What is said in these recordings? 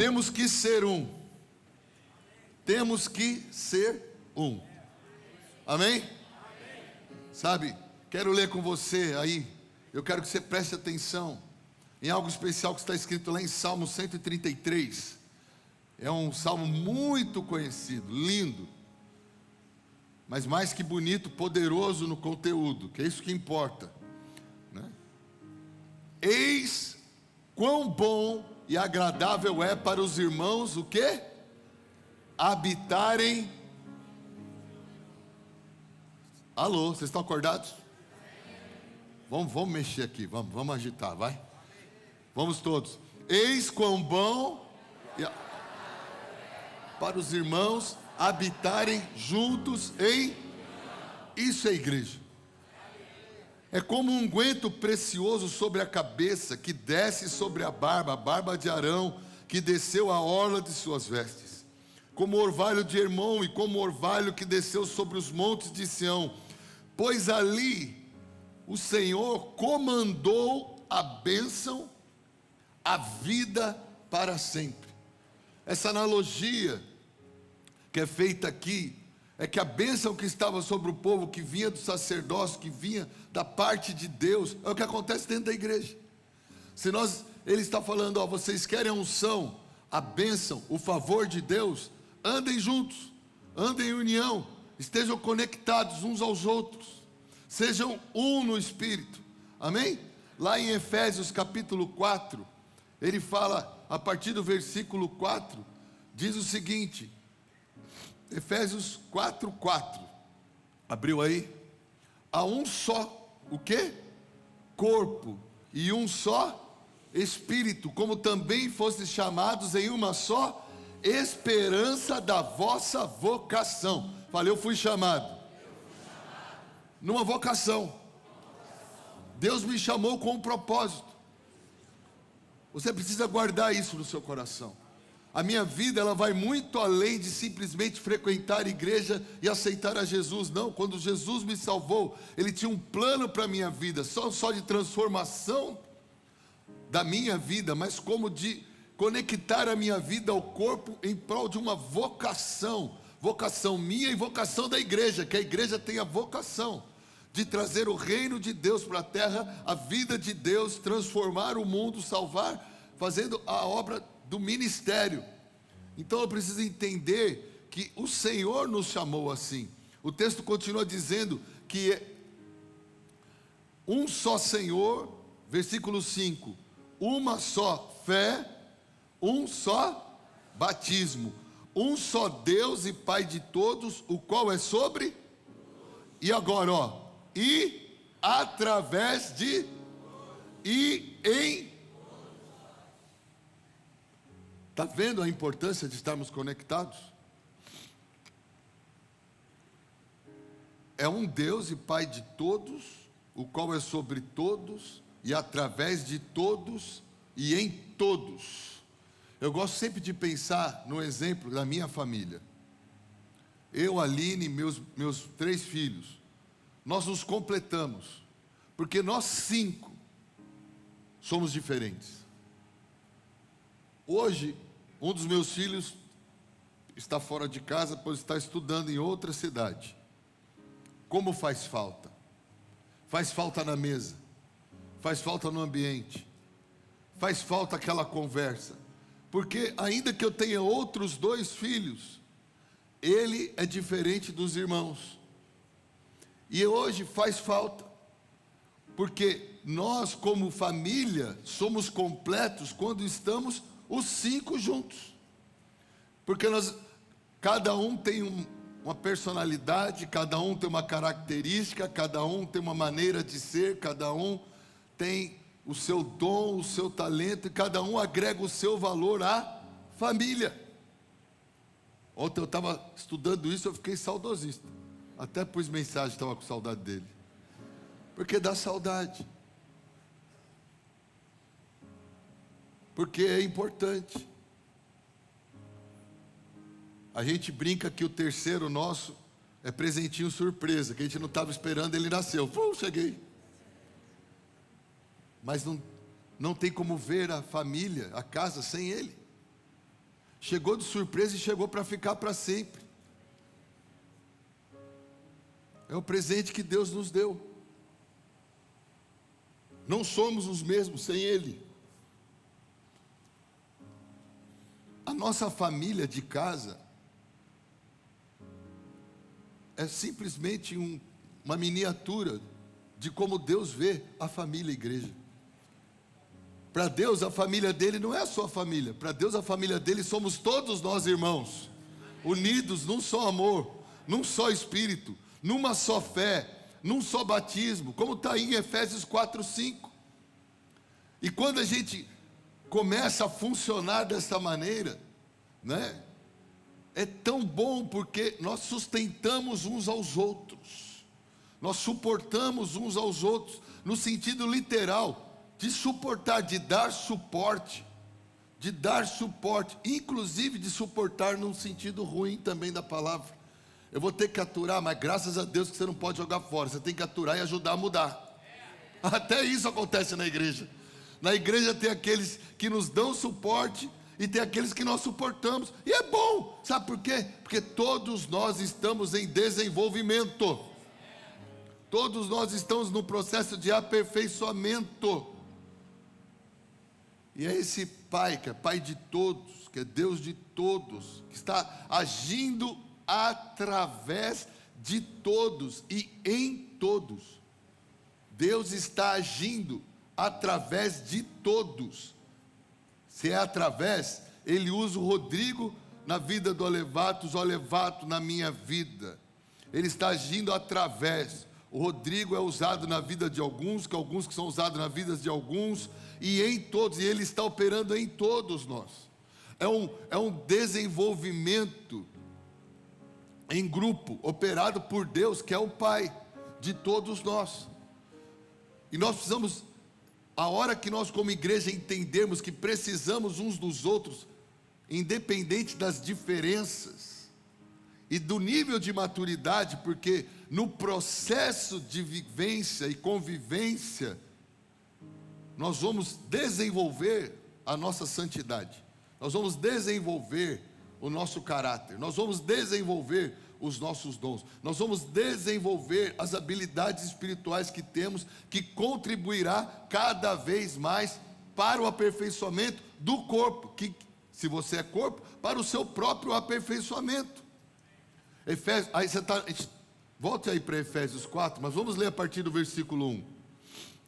Temos que ser um. Temos que ser um. Amém? Sabe, quero ler com você aí. Eu quero que você preste atenção em algo especial que está escrito lá em Salmo 133. É um salmo muito conhecido, lindo. Mas mais que bonito, poderoso no conteúdo, que é isso que importa, né? Eis quão bom e agradável é para os irmãos, o quê? Habitarem. Alô, vocês estão acordados? Vamos mexer aqui, vamos agitar, vai. Vamos todos. Eis quão bom para os irmãos habitarem juntos em... Isso é igreja. É como um unguento precioso sobre a cabeça, que desce sobre a barba de Arão, que desceu a orla de suas vestes. Como orvalho de Hermon e como orvalho que desceu sobre os montes de Sião. Pois ali o Senhor comandou a bênção, a vida para sempre. Essa analogia que é feita aqui, é que a bênção que estava sobre o povo, que vinha do sacerdócio, que vinha da parte de Deus, é o que acontece dentro da igreja. Ele está falando, ó, vocês querem a unção, a bênção, o favor de Deus, andem juntos, andem em união, estejam conectados uns aos outros, sejam um no Espírito, amém? Lá em Efésios capítulo 4, ele fala, a partir do versículo 4, diz o seguinte, Efésios 4:4, abriu aí? Há um só, o quê? Corpo, e um só Espírito, como também fostes chamados em uma só esperança da vossa vocação. Falei, eu fui chamado numa vocação. Deus me chamou com um propósito. Você precisa guardar isso no seu coração. A minha vida, ela vai muito além de simplesmente frequentar a igreja e aceitar a Jesus. Não, quando Jesus me salvou, Ele tinha um plano para a minha vida, só de transformação da minha vida, mas como de conectar a minha vida ao corpo em prol de uma vocação. Vocação minha e vocação da igreja, que a igreja tem a vocação de trazer o reino de Deus para a terra, a vida de Deus, transformar o mundo, salvar, fazendo a obra do ministério. Então eu preciso entender que o Senhor nos chamou assim. O texto continua dizendo que é um só Senhor, versículo 5, uma só fé, um só batismo, um só Deus e Pai de todos, o qual é sobre, e agora ó, e através de, e em. Está vendo a importância de estarmos conectados? É um Deus e Pai de todos, o qual é sobre todos, e através de todos, e em todos. Eu gosto sempre de pensar no exemplo da minha família. Eu, Aline, meus 3 filhos, nós nos completamos, porque nós 5 somos diferentes. Hoje, um dos meus filhos está fora de casa, pois está estudando em outra cidade. Como faz falta? Faz falta na mesa, faz falta no ambiente, faz falta aquela conversa. Porque ainda que eu tenha outros 2 filhos, ele é diferente dos irmãos. E hoje faz falta, porque nós como família somos completos quando estamos os 5 juntos, porque cada um tem uma personalidade, cada um tem uma característica, cada um tem uma maneira de ser, cada um tem o seu dom, o seu talento, e cada um agrega o seu valor à família. Ontem eu estava estudando isso, eu fiquei saudosista, até pus mensagem, estava com saudade dele, porque dá saudade. Porque é importante. A gente brinca que o terceiro nosso é presentinho surpresa, que a gente não estava esperando, ele nasceu. Cheguei. Mas não tem como ver a família, a casa, sem ele. Chegou de surpresa e chegou para ficar para sempre. É o presente que Deus nos deu. Não somos os mesmos sem Ele. A nossa família de casa é simplesmente uma miniatura de como Deus vê a família igreja. Para Deus, a família dele não é a sua família. Para Deus, a família dele somos todos nós irmãos, unidos num só amor, num só espírito, numa só fé, num só batismo, como está aí em Efésios 4:5. E quando a gente começa a funcionar dessa maneira, né? É tão bom porque nós sustentamos uns aos outros, nós suportamos uns aos outros, no sentido literal, de suportar, de dar suporte, inclusive de suportar num sentido ruim também da palavra. Eu vou ter que aturar, mas graças a Deus que você não pode jogar fora, você tem que aturar e ajudar a mudar. Até isso acontece na igreja. Na igreja tem aqueles que nos dão suporte e tem aqueles que nós suportamos. E é bom, sabe por quê? Porque todos nós estamos em desenvolvimento. Todos nós estamos no processo de aperfeiçoamento. E é esse Pai, que é Pai de todos, que é Deus de todos, que está agindo através de todos e em todos. Deus está agindo através de todos. Se é através, Ele usa o Rodrigo na vida do Olevatos, o Olevato na minha vida. Ele está agindo através. O Rodrigo é usado na vida de alguns que são usados na vida de alguns, e em todos, e Ele está operando em todos nós. É um desenvolvimento em grupo, operado por Deus, que é o Pai de todos nós. E nós precisamos, a hora que nós como igreja entendermos que precisamos uns dos outros, independente das diferenças, e do nível de maturidade, porque no processo de vivência e convivência, nós vamos desenvolver a nossa santidade, nós vamos desenvolver o nosso caráter, nós vamos desenvolver os nossos dons, nós vamos desenvolver as habilidades espirituais que temos, que contribuirá cada vez mais para o aperfeiçoamento do corpo, que, se você é corpo, para o seu próprio aperfeiçoamento. Efésios, aí você está, volte aí para Efésios 4, mas vamos ler a partir do versículo 1.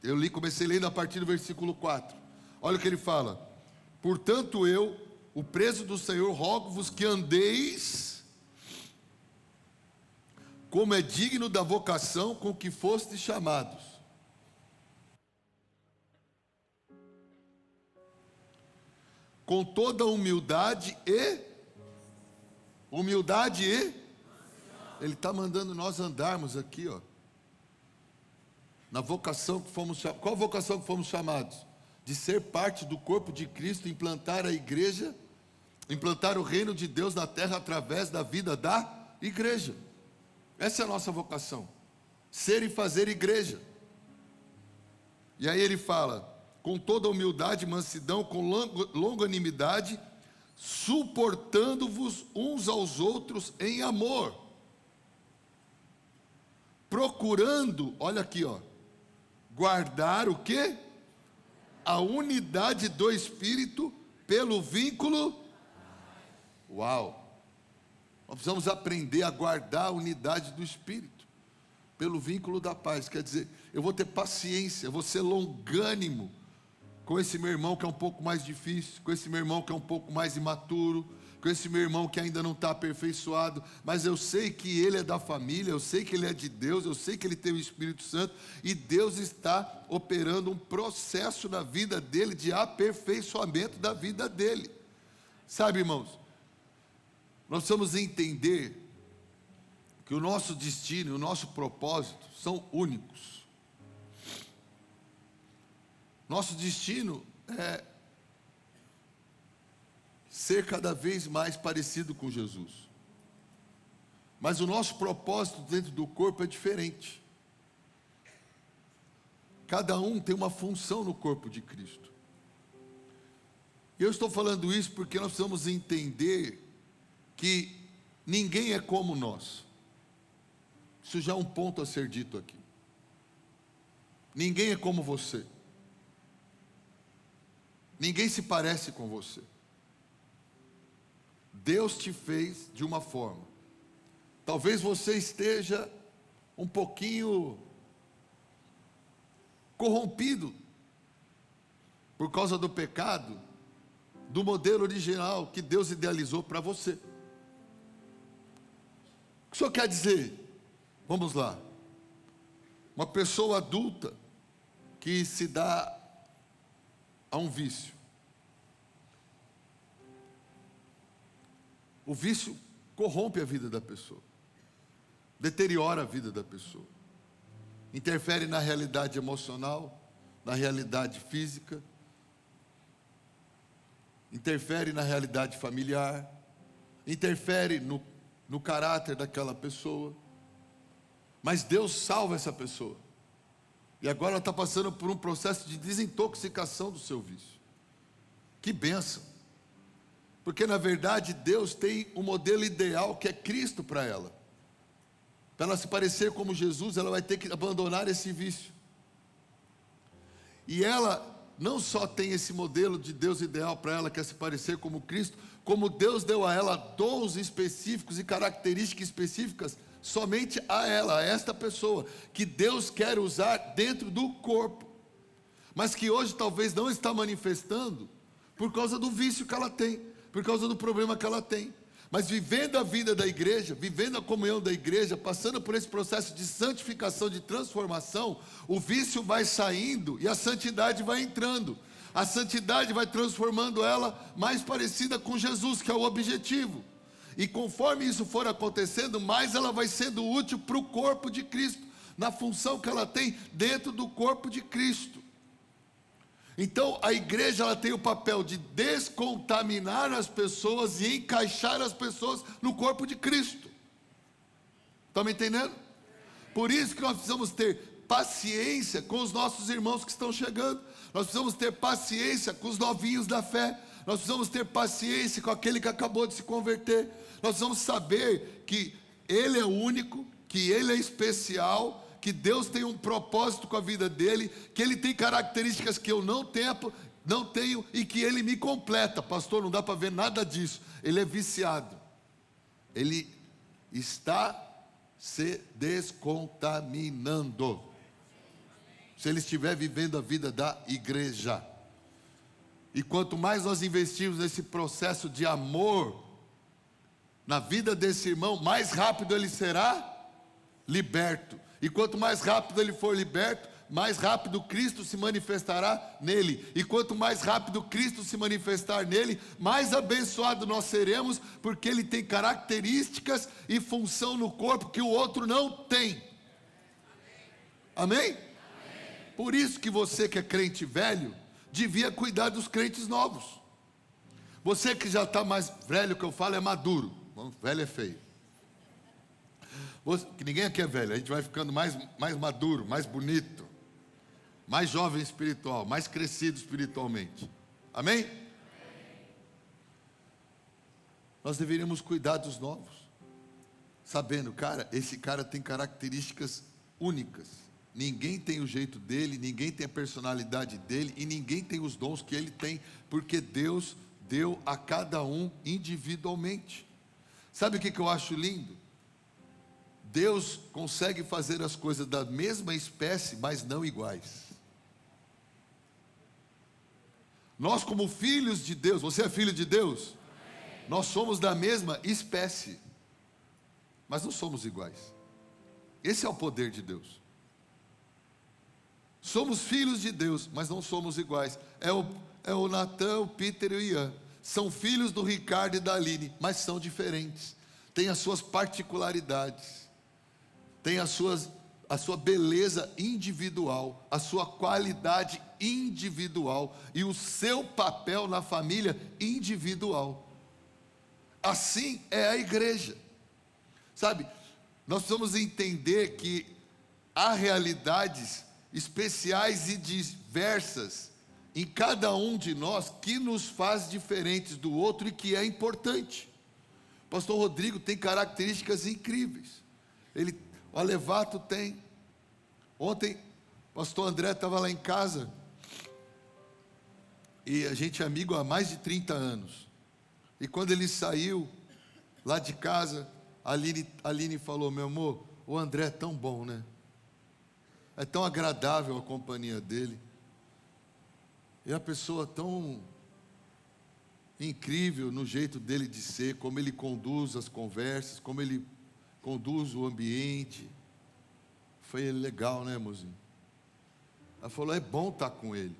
Eu comecei lendo a partir do versículo 4. Olha o que ele fala: portanto eu, o preso do Senhor, rogo-vos que andeis como é digno da vocação com que fostes chamados, com toda humildade e Ele está mandando nós andarmos aqui, ó, na vocação que fomos chamados. Qual a vocação que fomos chamados? De ser parte do corpo de Cristo, implantar a igreja, implantar o reino de Deus na terra através da vida da igreja. Essa é a nossa vocação, ser e fazer igreja. E aí ele fala, com toda humildade, mansidão, com longanimidade, suportando-vos uns aos outros em amor, procurando, olha aqui, ó, guardar o quê? A unidade do Espírito pelo vínculo. Uau! Nós precisamos aprender a guardar a unidade do Espírito pelo vínculo da paz. Quer dizer, eu vou ter paciência, eu vou ser longânimo com esse meu irmão que é um pouco mais difícil, com esse meu irmão que é um pouco mais imaturo, com esse meu irmão que ainda não está aperfeiçoado, mas eu sei que ele é da família, eu sei que ele é de Deus, eu sei que ele tem o Espírito Santo, e Deus está operando um processo na vida dele, de aperfeiçoamento da vida dele. Sabe, irmãos, nós precisamos entender que o nosso destino e o nosso propósito são únicos. Nosso destino é ser cada vez mais parecido com Jesus. Mas o nosso propósito dentro do corpo é diferente. Cada um tem uma função no corpo de Cristo. Eu estou falando isso porque nós precisamos entender que ninguém é como nós. Isso já é um ponto a ser dito aqui. Ninguém é como você. Ninguém se parece com você. Deus te fez de uma forma. Talvez você esteja um pouquinho corrompido por causa do pecado, do modelo original que Deus idealizou para você. O que o senhor quer dizer? Vamos lá. Uma pessoa adulta que se dá a um vício. O vício corrompe a vida da pessoa, deteriora a vida da pessoa, interfere na realidade emocional, na realidade física, interfere na realidade familiar, interfere no caráter daquela pessoa. Mas Deus salva essa pessoa. E agora ela está passando por um processo de desintoxicação do seu vício. Que bênção! Porque na verdade Deus tem um modelo ideal que é Cristo para ela. Para ela se parecer como Jesus, ela vai ter que abandonar esse vício. E ela não só tem esse modelo de Deus ideal para ela, que é se parecer como Cristo, como Deus deu a ela dons específicos e características específicas somente a ela, a esta pessoa, que Deus quer usar dentro do corpo, mas que hoje talvez não está manifestando por causa do vício que ela tem, por causa do problema que ela tem. Mas vivendo a vida da igreja, vivendo a comunhão da igreja, passando por esse processo de santificação, de transformação, o vício vai saindo e a santidade vai entrando. A santidade vai transformando ela mais parecida com Jesus, que é o objetivo. E conforme isso for acontecendo, mais ela vai sendo útil para o corpo de Cristo, na função que ela tem dentro do corpo de Cristo. Então a igreja ela tem o papel de descontaminar as pessoas e encaixar as pessoas no corpo de Cristo. Estão me entendendo? Por isso que nós precisamos ter paciência com os nossos irmãos que estão chegando. Nós precisamos ter paciência com os novinhos da fé. Nós precisamos ter paciência com aquele que acabou de se converter. Nós precisamos saber que ele é único, que ele é especial, que Deus tem um propósito com a vida dele, que ele tem características que eu não tenho e que ele me completa. Pastor, não dá para ver nada disso. Ele é viciado. Ele está se descontaminando. Se ele estiver vivendo a vida da igreja. E quanto mais nós investirmos nesse processo de amor na vida desse irmão, mais rápido ele será liberto. E quanto mais rápido ele for liberto, mais rápido Cristo se manifestará nele. E quanto mais rápido Cristo se manifestar nele, mais abençoado nós seremos, porque ele tem características e função no corpo que o outro não tem. Amém? Por isso que você que é crente velho, devia cuidar dos crentes novos. Você que já está mais velho, que eu falo é maduro. Velho é feio. Que ninguém aqui é velho, a gente vai ficando mais maduro, mais bonito, mais jovem espiritual, mais crescido espiritualmente. Amém? Nós deveríamos cuidar dos novos, sabendo, cara, esse cara tem características únicas. Ninguém tem o jeito dele, ninguém tem a personalidade dele e ninguém tem os dons que ele tem, porque Deus deu a cada um individualmente. Sabe o que eu acho lindo? Deus consegue fazer as coisas da mesma espécie, mas não iguais. Nós como filhos de Deus, você é filho de Deus? Nós somos da mesma espécie, mas não somos iguais. Esse é o poder de Deus. Somos filhos de Deus, mas não somos iguais. É o Natan, o Peter e o Ian. São filhos do Ricardo e da Aline, mas são diferentes. Têm as suas particularidades. Tem a sua beleza individual, a sua qualidade individual e o seu papel na família individual. Assim é a igreja. Sabe, nós precisamos entender que há realidades especiais e diversas em cada um de nós que nos faz diferentes do outro e que é importante. O pastor Rodrigo tem características incríveis. O Alevato tem. Ontem, o pastor André estava lá em casa, e a gente é amigo há mais de 30 anos. E quando ele saiu lá de casa, a Aline falou: meu amor, o André é tão bom, né? É tão agradável a companhia dele. É uma pessoa tão incrível no jeito dele de ser, como ele conduz as conversas, como ele conduz o ambiente. Foi legal, né, mozinho? Ela falou: é bom estar com ele.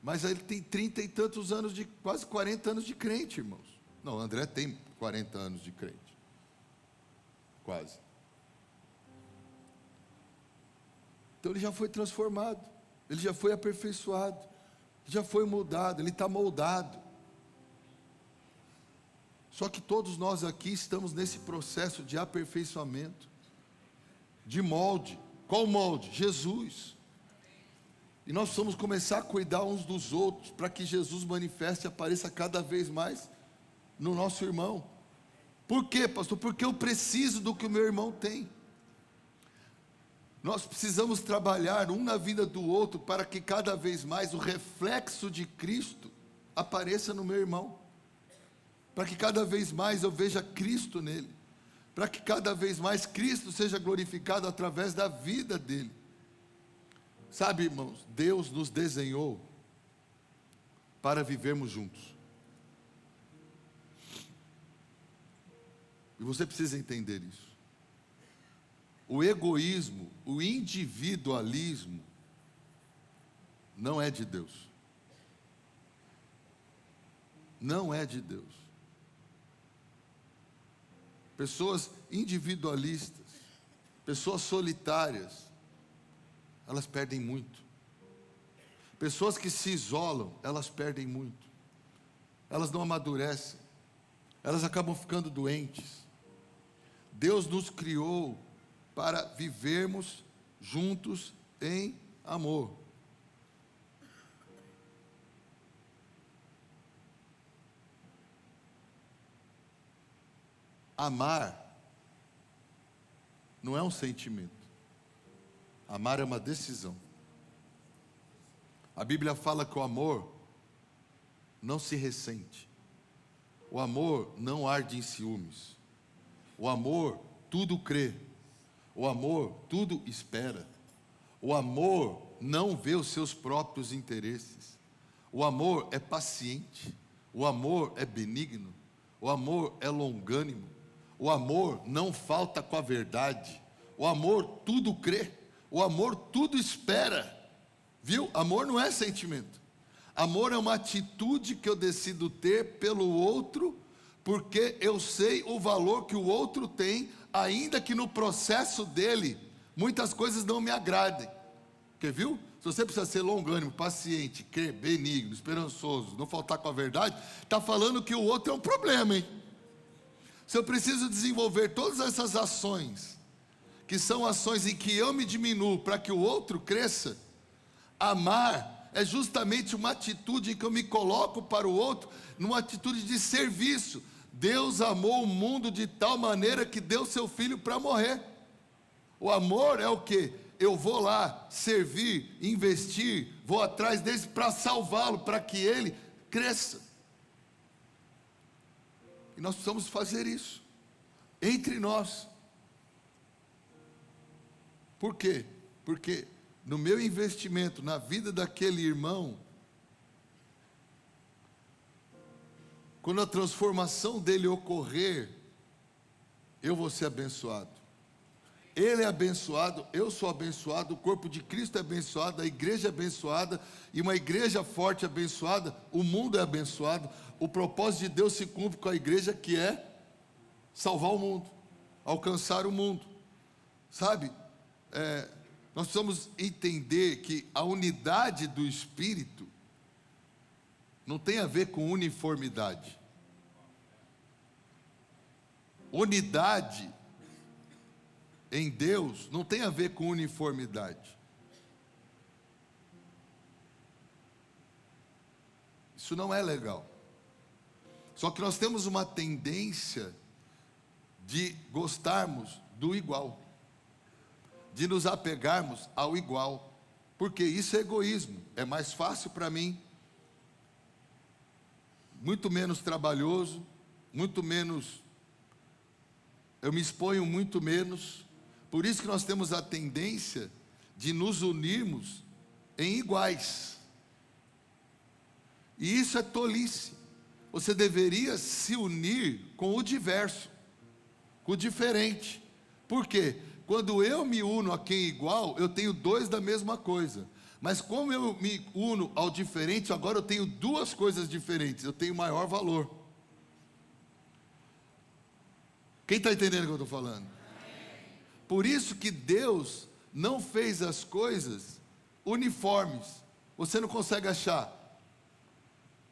Mas ele tem 30 e tantos anos, quase 40 anos de crente, irmãos. Não, o André tem 40 anos de crente. Quase. Então ele já foi transformado, ele já foi aperfeiçoado, já foi moldado, ele está moldado. Só que todos nós aqui estamos nesse processo de aperfeiçoamento, de molde. Qual molde? Jesus. E nós precisamos começar a cuidar uns dos outros, para que Jesus manifeste e apareça cada vez mais no nosso irmão. Por quê, pastor? Porque eu preciso do que o meu irmão tem. Nós precisamos trabalhar um na vida do outro, para que cada vez mais o reflexo de Cristo apareça no meu irmão, para que cada vez mais eu veja Cristo nele, para que cada vez mais Cristo seja glorificado através da vida dele. Sabe, irmãos, Deus nos desenhou para vivermos juntos, e você precisa entender isso. O egoísmo, o individualismo, não é de Deus. Não é de Deus. Pessoas individualistas, pessoas solitárias, elas perdem muito. Pessoas que se isolam, elas perdem muito. Elas não amadurecem. Elas acabam ficando doentes. Deus nos criou para vivermos juntos em amor. Amar não é um sentimento. Amar é uma decisão. A Bíblia fala que o amor não se ressente. O amor não arde em ciúmes. O amor tudo crê. O amor tudo espera. O amor não vê os seus próprios interesses. O amor é paciente. O amor é benigno. O amor é longânimo. O amor não falta com a verdade. O amor tudo crê. O amor tudo espera. Viu? Amor não é sentimento. Amor é uma atitude que eu decido ter pelo outro, porque eu sei o valor que o outro tem, ainda que no processo dele muitas coisas não me agradem. Porque, viu? Se você precisa ser longânimo, paciente, crer, benigno, esperançoso, não faltar com a verdade, está falando que o outro é um problema, hein? Se eu preciso desenvolver todas essas ações, que são ações em que eu me diminuo para que o outro cresça, amar é justamente uma atitude em que eu me coloco para o outro, numa atitude de serviço. Deus amou o mundo de tal maneira que deu seu filho para morrer. O amor é o quê? Eu vou lá servir, investir, vou atrás dele para salvá-lo, para que ele cresça. E nós precisamos fazer isso entre nós. Por quê? Porque no meu investimento na vida daquele irmão, quando a transformação dele ocorrer, eu vou ser abençoado. Ele é abençoado, eu sou abençoado, o corpo de Cristo é abençoado, a igreja é abençoada, e uma igreja forte abençoada, o mundo é abençoado. O propósito de Deus se cumpre com a igreja, que é salvar o mundo, alcançar o mundo. Sabe? Nós precisamos entender que a unidade do Espírito não tem a ver com uniformidade. Unidade em Deus não tem a ver com uniformidade. Isso não é legal. Só que nós temos uma tendência de gostarmos do igual, de nos apegarmos ao igual, porque isso é egoísmo. É mais fácil para mim, muito menos trabalhoso, muito menos, eu me exponho muito menos. Por isso que nós temos a tendência de nos unirmos em iguais. E isso é tolice. Você deveria se unir com o diverso, com o diferente. Por quê? Quando eu me uno a quem é igual, eu tenho dois da mesma coisa. Mas como eu me uno ao diferente, agora eu tenho duas coisas diferentes. Eu tenho maior valor. Quem está entendendo o que eu estou falando? Por isso que Deus não fez as coisas uniformes. Você não consegue achar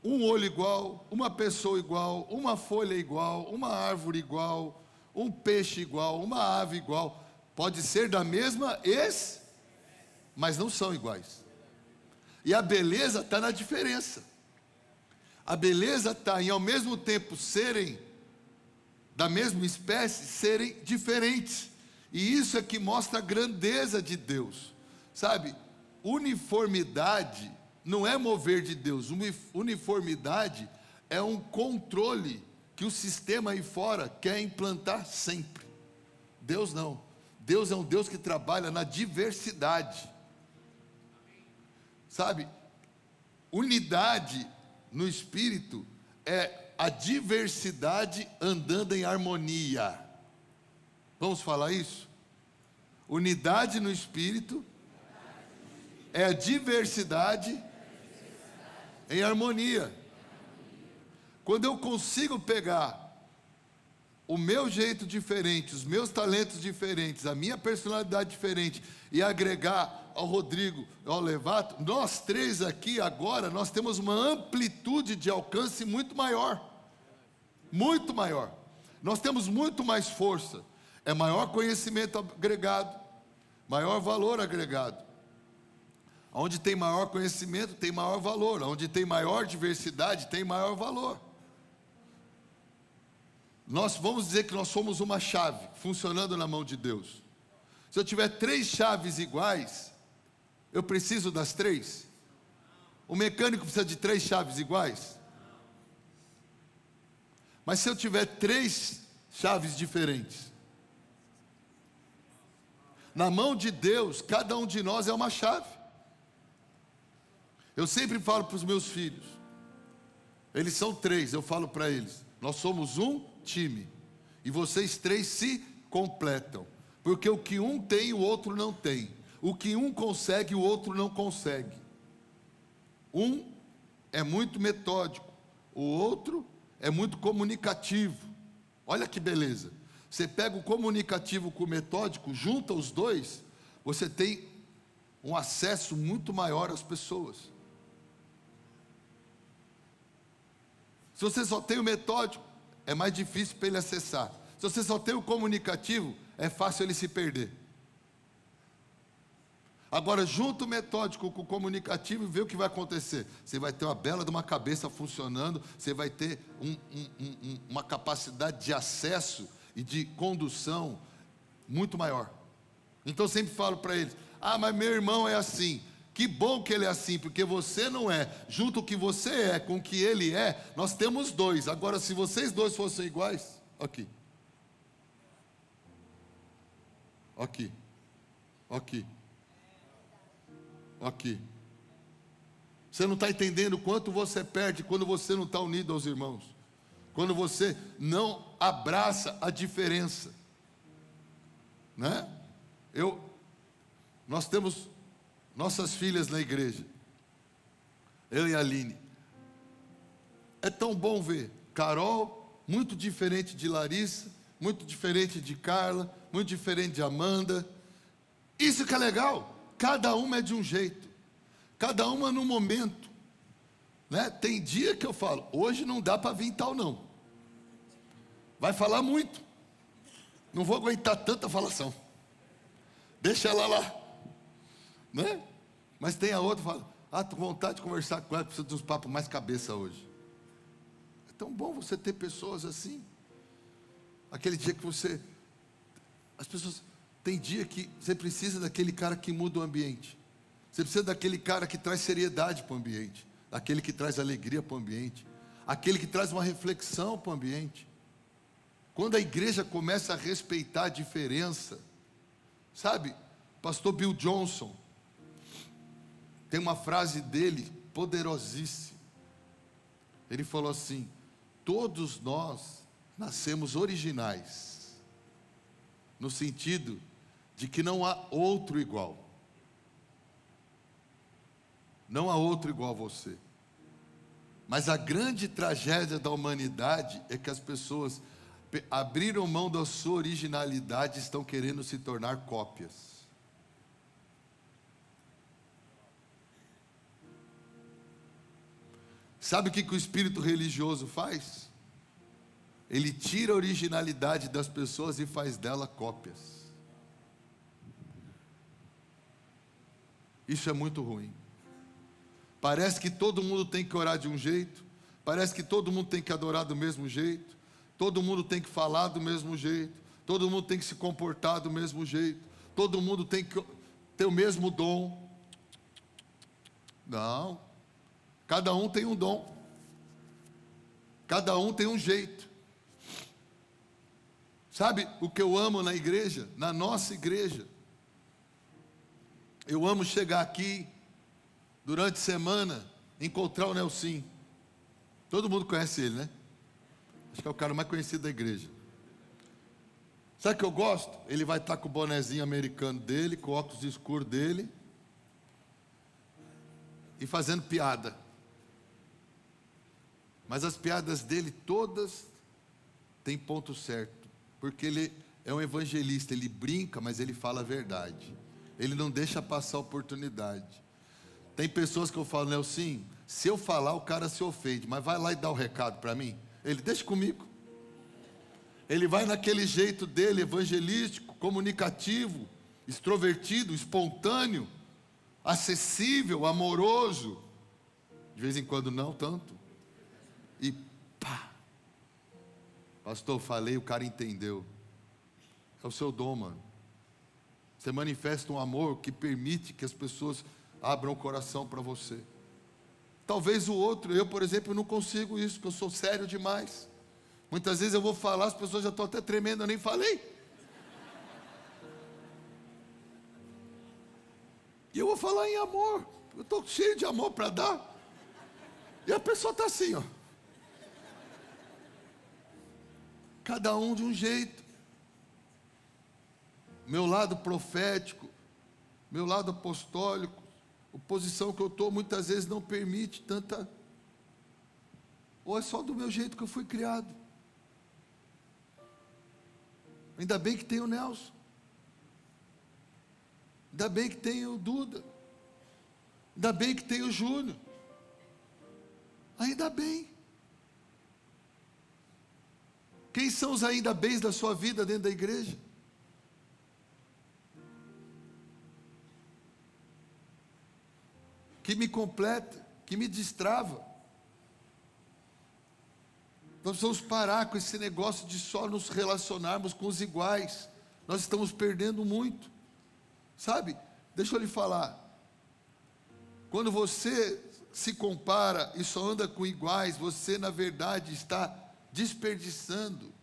um olho igual, uma pessoa igual, uma folha igual, uma árvore igual, um peixe igual, uma ave igual. Pode ser da mesma mas não são iguais. E a beleza está na diferença. A beleza está em, ao mesmo tempo, serem da mesma espécie, serem diferentes. E isso é que mostra a grandeza de Deus. Sabe, uniformidade não é mover de Deus. Uniformidade é um controle que o sistema aí fora quer implantar sempre. Deus não. Deus é um Deus que trabalha na diversidade. Sabe, unidade no Espírito é a diversidade andando em harmonia. Vamos falar isso? Unidade no Espírito é a diversidade em harmonia. Quando eu consigo pegar o meu jeito diferente, os meus talentos diferentes, a minha personalidade diferente, e agregar ao Rodrigo, ao Levato, nós três aqui agora, nós temos uma amplitude de alcance muito maior. Muito maior. Nós temos muito mais força. É maior conhecimento agregado, maior valor agregado. Onde tem maior conhecimento, tem maior valor. Onde tem maior diversidade, tem maior valor. Nós vamos dizer que nós somos uma chave funcionando na mão de Deus. Se eu tiver 3 chaves iguais, eu preciso das 3? O mecânico precisa de 3 chaves iguais? Mas se eu tiver 3 chaves diferentes, na mão de Deus, cada um de nós é uma chave. Eu sempre falo para os meus filhos, eles são 3, eu falo para eles, nós somos um time, e vocês 3 se completam, porque o que um tem, o outro não tem, o que um consegue, o outro não consegue. Um é muito metódico, o outro é muito comunicativo. Olha que beleza, você pega o comunicativo com o metódico, junta os dois, você tem um acesso muito maior às pessoas. Se você só tem o metódico, é mais difícil para ele acessar. Se você só tem o comunicativo, é fácil ele se perder. Agora, junta o metódico com o comunicativo e vê o que vai acontecer. Você vai ter uma bela de uma cabeça funcionando, você vai ter uma capacidade de acesso e de condução muito maior. Então eu sempre falo para eles, mas meu irmão é assim. Que bom que ele é assim, porque você não é. Junto o que você é com o que ele é, nós temos 2. Agora, se vocês 2 fossem iguais, aqui. Aqui. Aqui. Aqui. Você não está entendendo o quanto você perde quando você não está unido aos irmãos. Quando você não abraça a diferença. Né? Nós temos nossas filhas na igreja. Eu e a Aline. É tão bom ver. Carol, muito diferente de Larissa, muito diferente de Carla, muito diferente de Amanda. Isso que é legal. Cada uma é de um jeito. Cada uma num momento. Né? Tem dia que eu falo, hoje não dá para vir tal não. Vai falar muito. Não vou aguentar tanta falação. Deixa ela lá. Né? Mas tem a outra que fala, Ah, tô com vontade de conversar com ela, preciso de uns papos mais cabeça hoje. É tão bom você ter pessoas assim. Aquele dia que você... As pessoas... Tem dia que você precisa daquele cara que muda o ambiente. Você precisa daquele cara que traz seriedade para o ambiente. Daquele que traz alegria para o ambiente. Aquele que traz uma reflexão para o ambiente. Quando a igreja começa a respeitar a diferença, sabe? Pastor Bill Johnson, tem uma frase dele poderosíssima. Ele falou assim: todos nós nascemos originais, no sentido de que não há outro igual. Não há outro igual a você. Mas a grande tragédia da humanidade é que as pessoas abriram mão da sua originalidade e estão querendo se tornar cópias. Sabe o que o espírito religioso faz? Ele tira a originalidade das pessoas e faz dela cópias. Isso é muito ruim. Parece que todo mundo tem que orar de um jeito, parece que todo mundo tem que adorar do mesmo jeito, todo mundo tem que falar do mesmo jeito, todo mundo tem que se comportar do mesmo jeito, todo mundo tem que ter o mesmo dom. Não, cada um tem um dom, cada um tem um jeito. Sabe o que eu amo na igreja, na nossa igreja? Eu amo chegar aqui, durante a semana, encontrar o Nelson. Todo mundo conhece ele, né? Acho que é o cara mais conhecido da igreja. Sabe o que eu gosto? Ele vai estar com o bonezinho americano dele, com o óculos escuro dele, e fazendo piada. Mas as piadas dele todas têm ponto certo, porque ele é um evangelista, ele brinca, mas ele fala a verdade. Ele não deixa passar a oportunidade. Tem pessoas que eu falo, Nelson, se eu falar o cara se ofende, mas vai lá e dá o recado para mim. Ele deixa comigo. Ele vai naquele jeito dele, evangelístico, comunicativo, extrovertido, espontâneo, acessível, amoroso. De vez em quando não tanto. E pá. Pastor, falei, o cara entendeu. É o seu dom, mano. Você manifesta um amor que permite que as pessoas abram o coração para você. Talvez o outro, eu por exemplo, não consigo isso, porque eu sou sério demais. Muitas vezes eu vou falar, as pessoas já estão até tremendo, eu nem falei. E eu vou falar em amor, eu estou cheio de amor para dar. E a pessoa está assim, ó. Cada um de um jeito. Meu lado profético, meu lado apostólico, a posição que eu estou muitas vezes não permite tanta... Ou é só do meu jeito que eu fui criado. Ainda bem que tem o Nelson. Ainda bem que tem o Duda. Ainda bem que tem o Júnior. Ainda bem. Quem são os ainda bens da sua vida dentro da igreja? Que me completa, que me destrava. Nós precisamos parar com esse negócio de só nos relacionarmos com os iguais. Nós estamos perdendo muito. Sabe? Deixa eu lhe falar. Quando você se compara e só anda com iguais, você na verdade está desperdiçando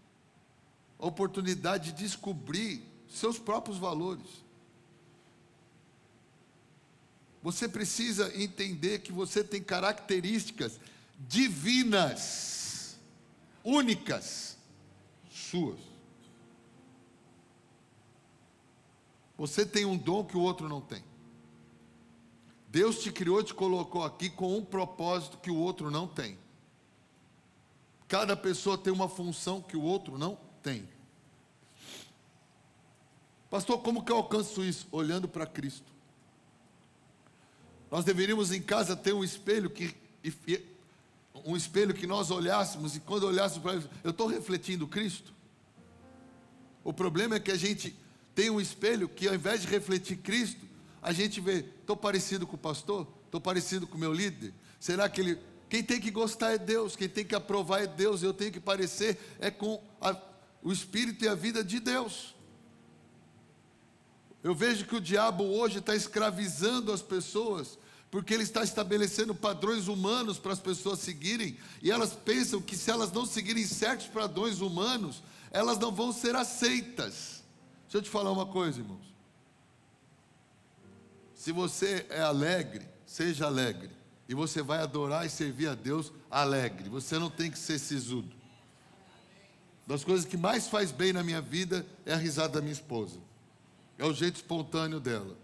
a oportunidade de descobrir seus próprios valores. Você precisa entender que você tem características divinas, únicas, suas. Você tem um dom que o outro não tem. Deus te criou e te colocou aqui com um propósito que o outro não tem. Cada pessoa tem uma função que o outro não tem. Pastor, como que eu alcanço isso? Olhando para Cristo. Nós deveríamos em casa ter um espelho que nós olhássemos, e quando olhássemos para ele, eu estou refletindo Cristo? O problema é que a gente tem um espelho que ao invés de refletir Cristo, a gente vê, estou parecido com o pastor, Estou parecido com o meu líder? Será que ele... Quem tem que gostar é Deus, quem tem que aprovar é Deus, eu tenho que parecer com o Espírito e a vida de Deus. Eu vejo que o diabo hoje está escravizando as pessoas, porque ele está estabelecendo padrões humanos para as pessoas seguirem, e elas pensam que se elas não seguirem certos padrões humanos, elas não vão ser aceitas. Deixa eu te falar uma coisa, irmãos. Se você é alegre, seja alegre, e você vai adorar e servir a Deus alegre. Você não tem que ser sisudo. Das coisas que mais faz bem na minha vida é a risada da minha esposa. É o jeito espontâneo dela.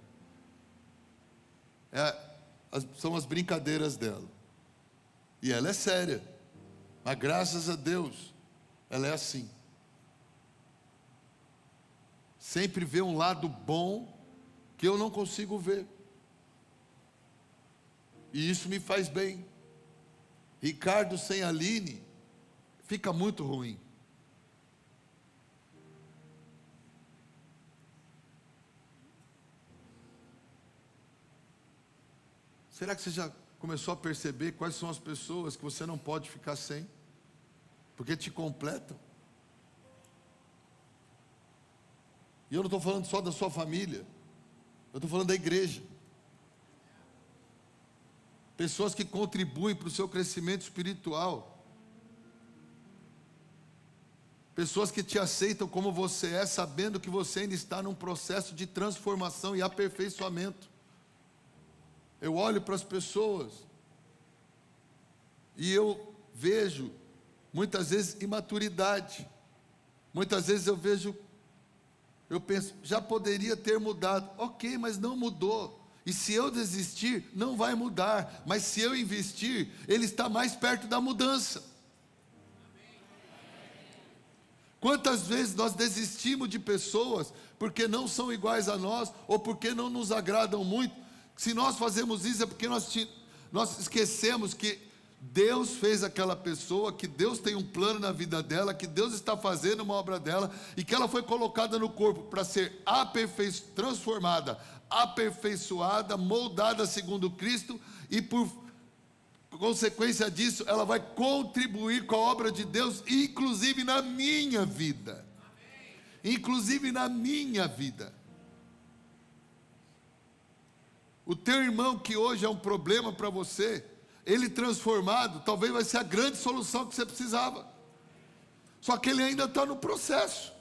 São as brincadeiras dela. E ela é séria. Mas graças a Deus, ela é assim. Sempre vê um lado bom que eu não consigo ver. E isso me faz bem. Ricardo sem Aline fica muito ruim. Será que você já começou a perceber quais são as pessoas que você não pode ficar sem? Porque te completam. E eu não estou falando só da sua família. Eu estou falando da igreja. Pessoas que contribuem para o seu crescimento espiritual. Pessoas que te aceitam como você é, sabendo que você ainda está num processo de transformação e aperfeiçoamento. Eu olho para as pessoas e eu vejo, muitas vezes, imaturidade. Muitas vezes eu penso, já poderia ter mudado. Ok, mas não mudou. E se eu desistir, não vai mudar. Mas se eu investir, ele está mais perto da mudança. Quantas vezes nós desistimos de pessoas porque não são iguais a nós ou porque não nos agradam muito? Se nós fazemos isso é porque nós esquecemos que Deus fez aquela pessoa, que Deus tem um plano na vida dela, que Deus está fazendo uma obra dela e que ela foi colocada no corpo para ser transformada, aperfeiçoada, moldada segundo Cristo, e por consequência disso ela vai contribuir com a obra de Deus, inclusive na minha vida. Inclusive na minha vida. O teu irmão que hoje é um problema para você, ele transformado, talvez vai ser a grande solução que você precisava. Só que ele ainda está no processo.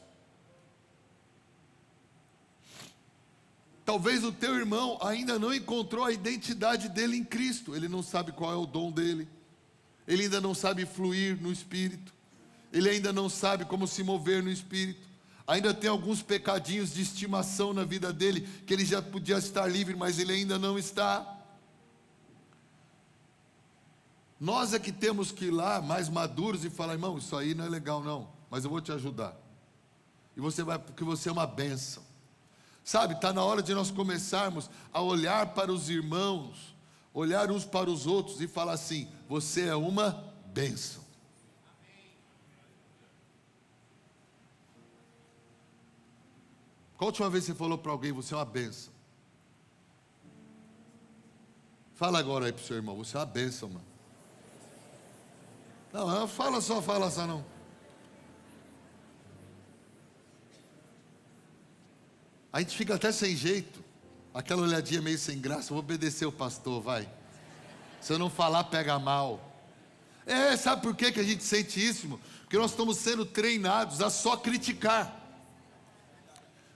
Talvez o teu irmão ainda não encontrou a identidade dele em Cristo. Ele não sabe qual é o dom dele. Ele ainda não sabe fluir no Espírito. Ele ainda não sabe como se mover no Espírito. Ainda tem alguns pecadinhos de estimação na vida dele, que ele já podia estar livre, mas ele ainda não está. Nós é que temos que ir lá, mais maduros, e falar, irmão, isso aí não é legal não, mas eu vou te ajudar. E você vai, porque você é uma bênção. Sabe, está na hora de nós começarmos a olhar para os irmãos, olhar uns para os outros e falar assim, você é uma bênção. Qual a última vez você falou para alguém, você é uma bênção? Fala agora aí para o seu irmão, você é uma bênção, mano. Não, fala só não. A gente fica até sem jeito, aquela olhadinha meio sem graça, vou obedecer o pastor, vai. Se eu não falar, pega mal. Sabe por que a gente sente isso, irmão? Porque nós estamos sendo treinados a só criticar.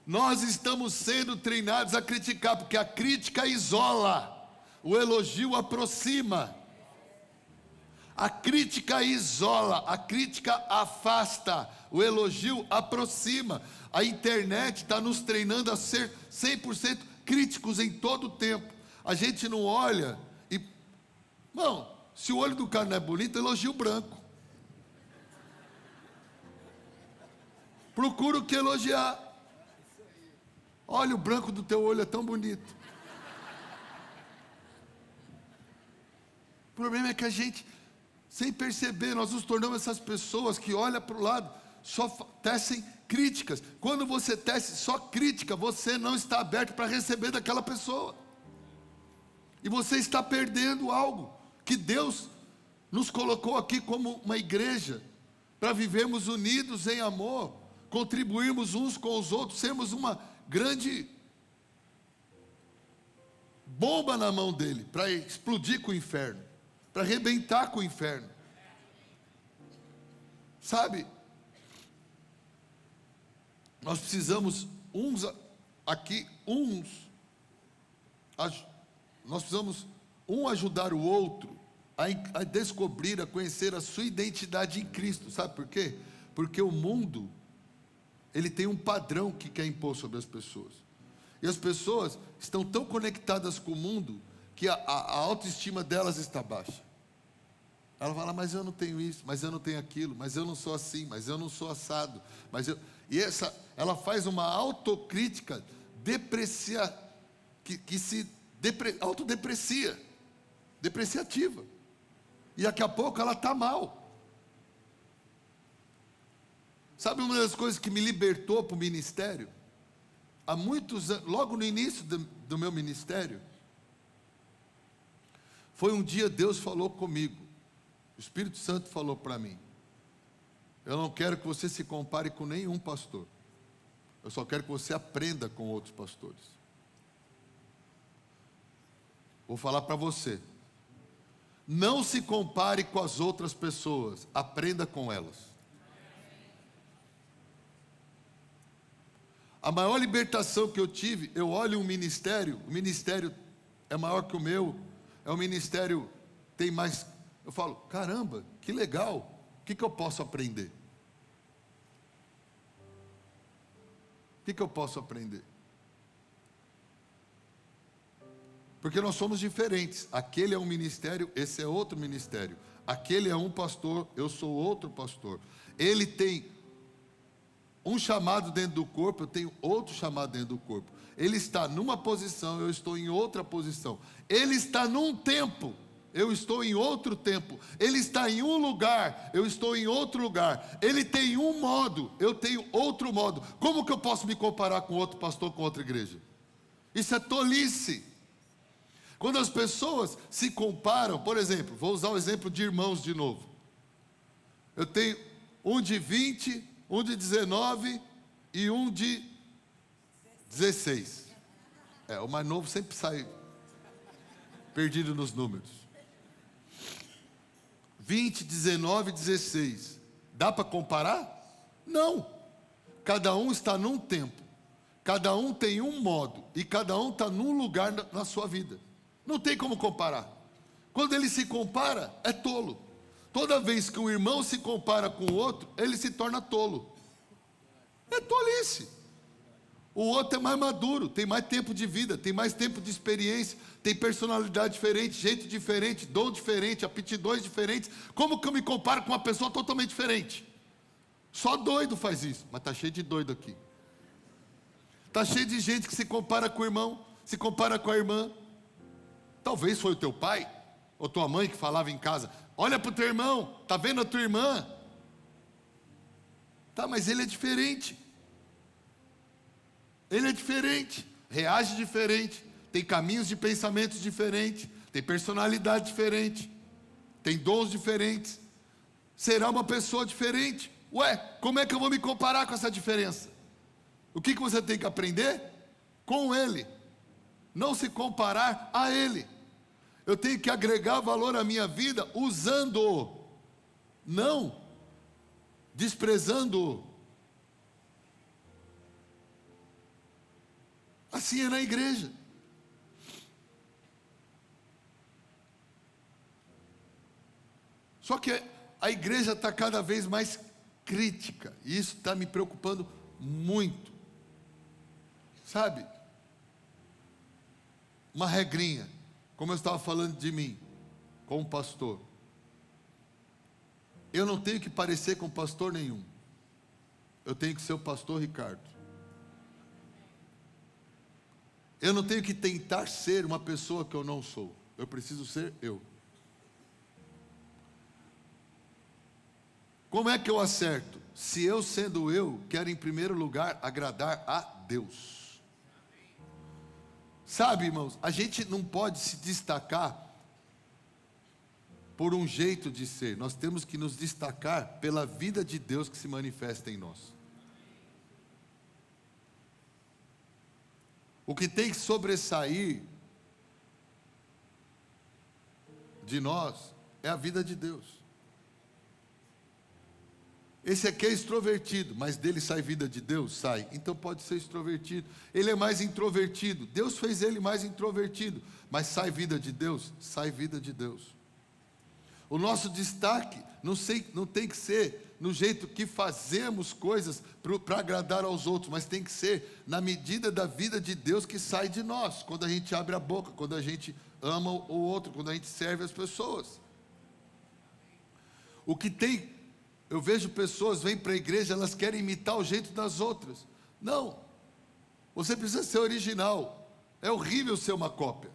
Nós estamos sendo treinados a criticar, porque a crítica isola, o elogio aproxima. A crítica isola, a crítica afasta, o elogio aproxima. A internet está nos treinando a ser 100% críticos em todo o tempo. A gente não olha e... Não, se o olho do cara não é bonito, elogia o branco. Procura o que elogiar. Olha, o branco do teu olho é tão bonito. O problema é que a gente, sem perceber, nós nos tornamos essas pessoas que olham para o lado, só tecem críticas. Quando você tece só crítica, você não está aberto para receber daquela pessoa. E você está perdendo algo que Deus nos colocou aqui como uma igreja, para vivermos unidos em amor, contribuirmos uns com os outros, sermos uma grande bomba na mão dele, para explodir com o inferno, para arrebentar com o inferno. Sabe, nós precisamos nós precisamos ajudar o outro a descobrir, a conhecer a sua identidade em Cristo. Sabe por quê? Porque o mundo, ele tem um padrão que quer impor sobre as pessoas. E as pessoas estão tão conectadas com o mundo que a autoestima delas está baixa. Ela fala, mas eu não tenho isso, mas eu não tenho aquilo, mas eu não sou assim, mas eu não sou assado. Ela faz uma autocrítica autodeprecia, depreciativa. E daqui a pouco ela está mal. Sabe uma das coisas que me libertou para o ministério? Há muitos anos, logo no início do meu ministério, foi um dia Deus falou comigo, o Espírito Santo falou para mim, eu não quero que você se compare com nenhum pastor, eu só quero que você aprenda com outros pastores. Vou falar para você, não se compare com as outras pessoas, aprenda com elas. A maior libertação que eu tive, eu olho o ministério é maior que o meu, é um ministério, tem mais, eu falo, caramba, que legal, o que eu posso aprender? O que eu posso aprender? Porque nós somos diferentes, aquele é um ministério, esse é outro ministério, aquele é um pastor, eu sou outro pastor, ele tem um chamado dentro do corpo, eu tenho outro chamado dentro do corpo. Ele está numa posição, eu estou em outra posição. Ele está num tempo, eu estou em outro tempo. Ele está em um lugar, eu estou em outro lugar. Ele tem um modo, eu tenho outro modo. Como que eu posso me comparar com outro pastor, com outra igreja? Isso é tolice. Quando as pessoas se comparam, por exemplo, vou usar o exemplo de irmãos de novo. Eu tenho um de 20, um de 19 e um de 16. O mais novo sempre sai perdido nos números. 20, 19 e 16. Dá para comparar? Não. Cada um está num tempo. Cada um tem um modo. E cada um está num lugar na sua vida. Não tem como comparar. Quando ele se compara, é tolo. Toda vez que um irmão se compara com o outro, ele se torna tolo. É tolice. O outro é mais maduro, tem mais tempo de vida, tem mais tempo de experiência, tem personalidade diferente, jeito diferente, dom diferente, aptidões diferentes. Como que eu me comparo com uma pessoa totalmente diferente? Só doido faz isso, mas está cheio de doido aqui. Está cheio de gente que se compara com o irmão, se compara com a irmã. Talvez foi o teu pai ou tua mãe que falava em casa, olha para o teu irmão, está vendo a tua irmã? Tá, mas ele é diferente. Ele é diferente, reage diferente, tem caminhos de pensamentos diferentes, tem personalidade diferente, tem dons diferentes, será uma pessoa diferente. Ué, como é que eu vou me comparar com essa diferença? O que você tem que aprender? Com ele, não se comparar a ele. Eu tenho que agregar valor à minha vida usando-o, não desprezando-o. Assim é na igreja. Só que a igreja está cada vez mais crítica, e isso está me preocupando muito. Sabe? Uma regrinha, como eu estava falando de mim, como pastor. Eu não tenho que parecer com pastor nenhum. Eu tenho que ser o pastor Ricardo. Eu não tenho que tentar ser uma pessoa que eu não sou. Eu preciso ser eu. Como é que eu acerto? Se eu, sendo eu, quero em primeiro lugar agradar a Deus. Sabe, irmãos, a gente não pode se destacar por um jeito de ser. Nós temos que nos destacar pela vida de Deus que se manifesta em nós. O que tem que sobressair de nós é a vida de Deus. Esse aqui é extrovertido, mas dele sai vida de Deus? Sai. Então pode ser extrovertido. Ele é mais introvertido. Deus fez ele mais introvertido. Mas sai vida de Deus? Sai vida de Deus. O nosso destaque não tem que ser no jeito que fazemos coisas para agradar aos outros, mas tem que ser na medida da vida de Deus que sai de nós. Quando a gente abre a boca, quando a gente ama o outro, quando a gente serve as pessoas. Eu vejo pessoas vêm para a igreja, elas querem imitar o jeito das outras. Não, você precisa ser original. É horrível ser uma cópia.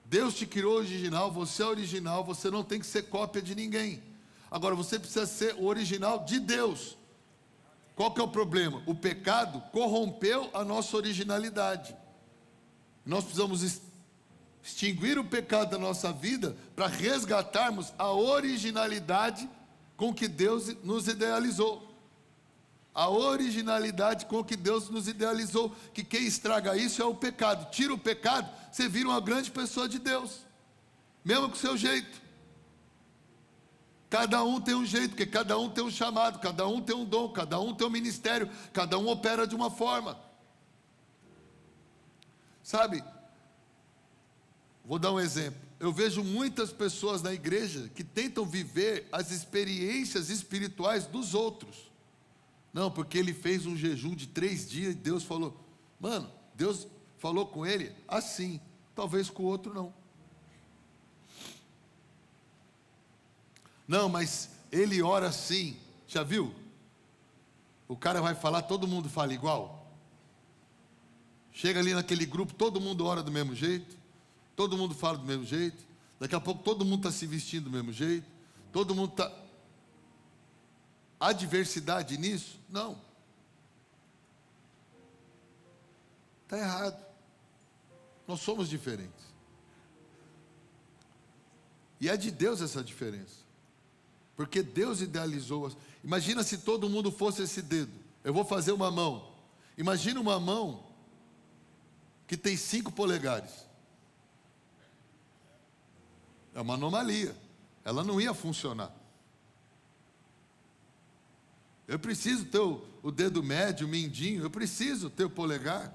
Deus te criou original, você é original, você não tem que ser cópia de ninguém. Agora, você precisa ser o original de Deus. Qual que é o problema? O pecado corrompeu a nossa originalidade. Nós precisamos extinguir o pecado da nossa vida para resgatarmos a originalidade com que Deus nos idealizou. A originalidade com que Deus nos idealizou, que quem estraga isso é o pecado. Tira o pecado, você vira uma grande pessoa de Deus, mesmo com o seu jeito. Cada um tem um jeito, porque cada um tem um chamado, cada um tem um dom, cada um tem um ministério, cada um opera de uma forma. Sabe, vou dar um exemplo. Eu vejo muitas pessoas na igreja que tentam viver as experiências espirituais dos outros. Não, porque ele fez um jejum de 3 dias e Deus falou, mano, Deus falou com ele assim, talvez com o outro não. Não, mas ele ora assim, já viu? O cara vai falar, todo mundo fala igual. Chega ali naquele grupo, todo mundo ora do mesmo jeito, todo mundo fala do mesmo jeito, daqui a pouco todo mundo está se vestindo do mesmo jeito, todo mundo está... Há diversidade nisso? Não. Está errado. Nós somos diferentes. E é de Deus essa diferença. Porque Deus idealizou. Imagina se todo mundo fosse esse dedo. Eu vou fazer uma mão. Imagina uma mão que tem 5 polegares. É uma anomalia. Ela não ia funcionar. Eu preciso ter o dedo médio, o mindinho, eu preciso ter o polegar.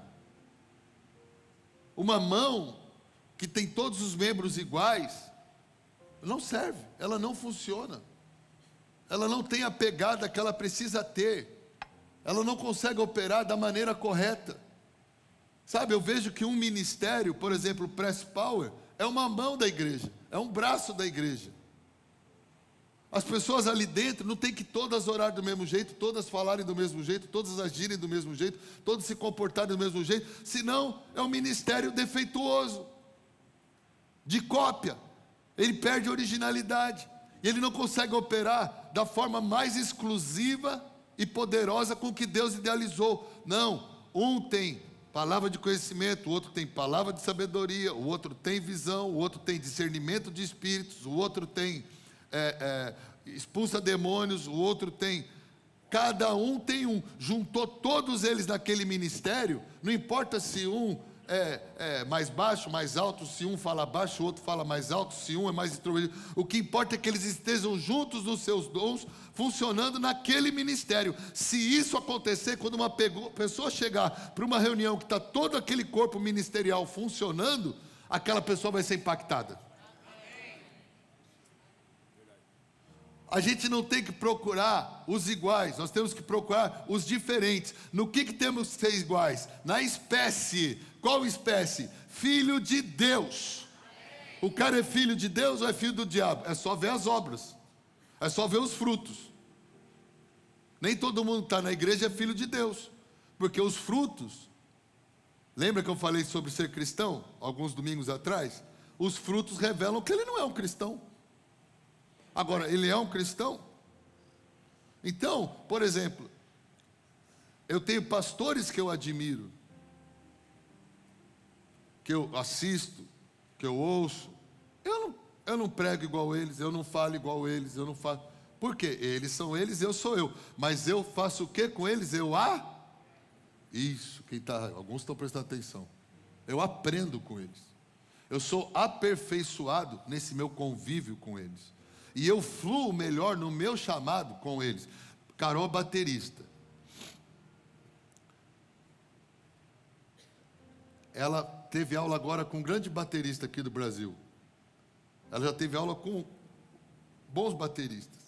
Uma mão que tem todos os membros iguais, não serve, ela não funciona. Ela não tem a pegada que ela precisa ter. Ela não consegue operar da maneira correta. Sabe, eu vejo que um ministério, por exemplo, o Press Power, é uma mão da igreja, é um braço da igreja. As pessoas ali dentro não tem que todas orar do mesmo jeito, todas falarem do mesmo jeito, todas agirem do mesmo jeito, todas se comportarem do mesmo jeito, senão é um ministério defeituoso, de cópia. Ele perde a originalidade, e ele não consegue operar da forma mais exclusiva e poderosa com que Deus idealizou. Não, um tem palavra de conhecimento, o outro tem palavra de sabedoria, o outro tem visão, o outro tem discernimento de espíritos, o outro tem... expulsa demônios, o outro tem, cada um tem um, juntou todos eles naquele ministério, não importa se um é mais baixo, mais alto, se um fala baixo, o outro fala mais alto, se um é mais introvertido, o que importa é que eles estejam juntos nos seus dons, funcionando naquele ministério. Se isso acontecer, quando uma pessoa chegar para uma reunião que está todo aquele corpo ministerial funcionando, aquela pessoa vai ser impactada. A gente não tem que procurar os iguais, nós temos que procurar os diferentes. No que temos que ser iguais? Na espécie. Qual espécie? Filho de Deus. O cara é filho de Deus ou é filho do diabo? É só ver as obras, é só ver os frutos. Nem todo mundo que está na igreja é filho de Deus, porque os frutos, lembra que eu falei sobre ser cristão, alguns domingos atrás? Os frutos revelam que ele não é um cristão. Agora, ele é um cristão? Então, por exemplo, eu tenho pastores que eu admiro, que eu assisto, que eu ouço, eu não prego igual eles, eu não falo igual eles, eu não faço. Por quê? Eles são eles, eu sou eu. Mas eu faço o que com eles? Isso, alguns estão prestando atenção. Eu aprendo com eles. Eu sou aperfeiçoado nesse meu convívio com eles. E eu fluo melhor no meu chamado com eles. Carol, baterista. Ela teve aula agora com um grande baterista aqui do Brasil. Ela já teve aula com bons bateristas.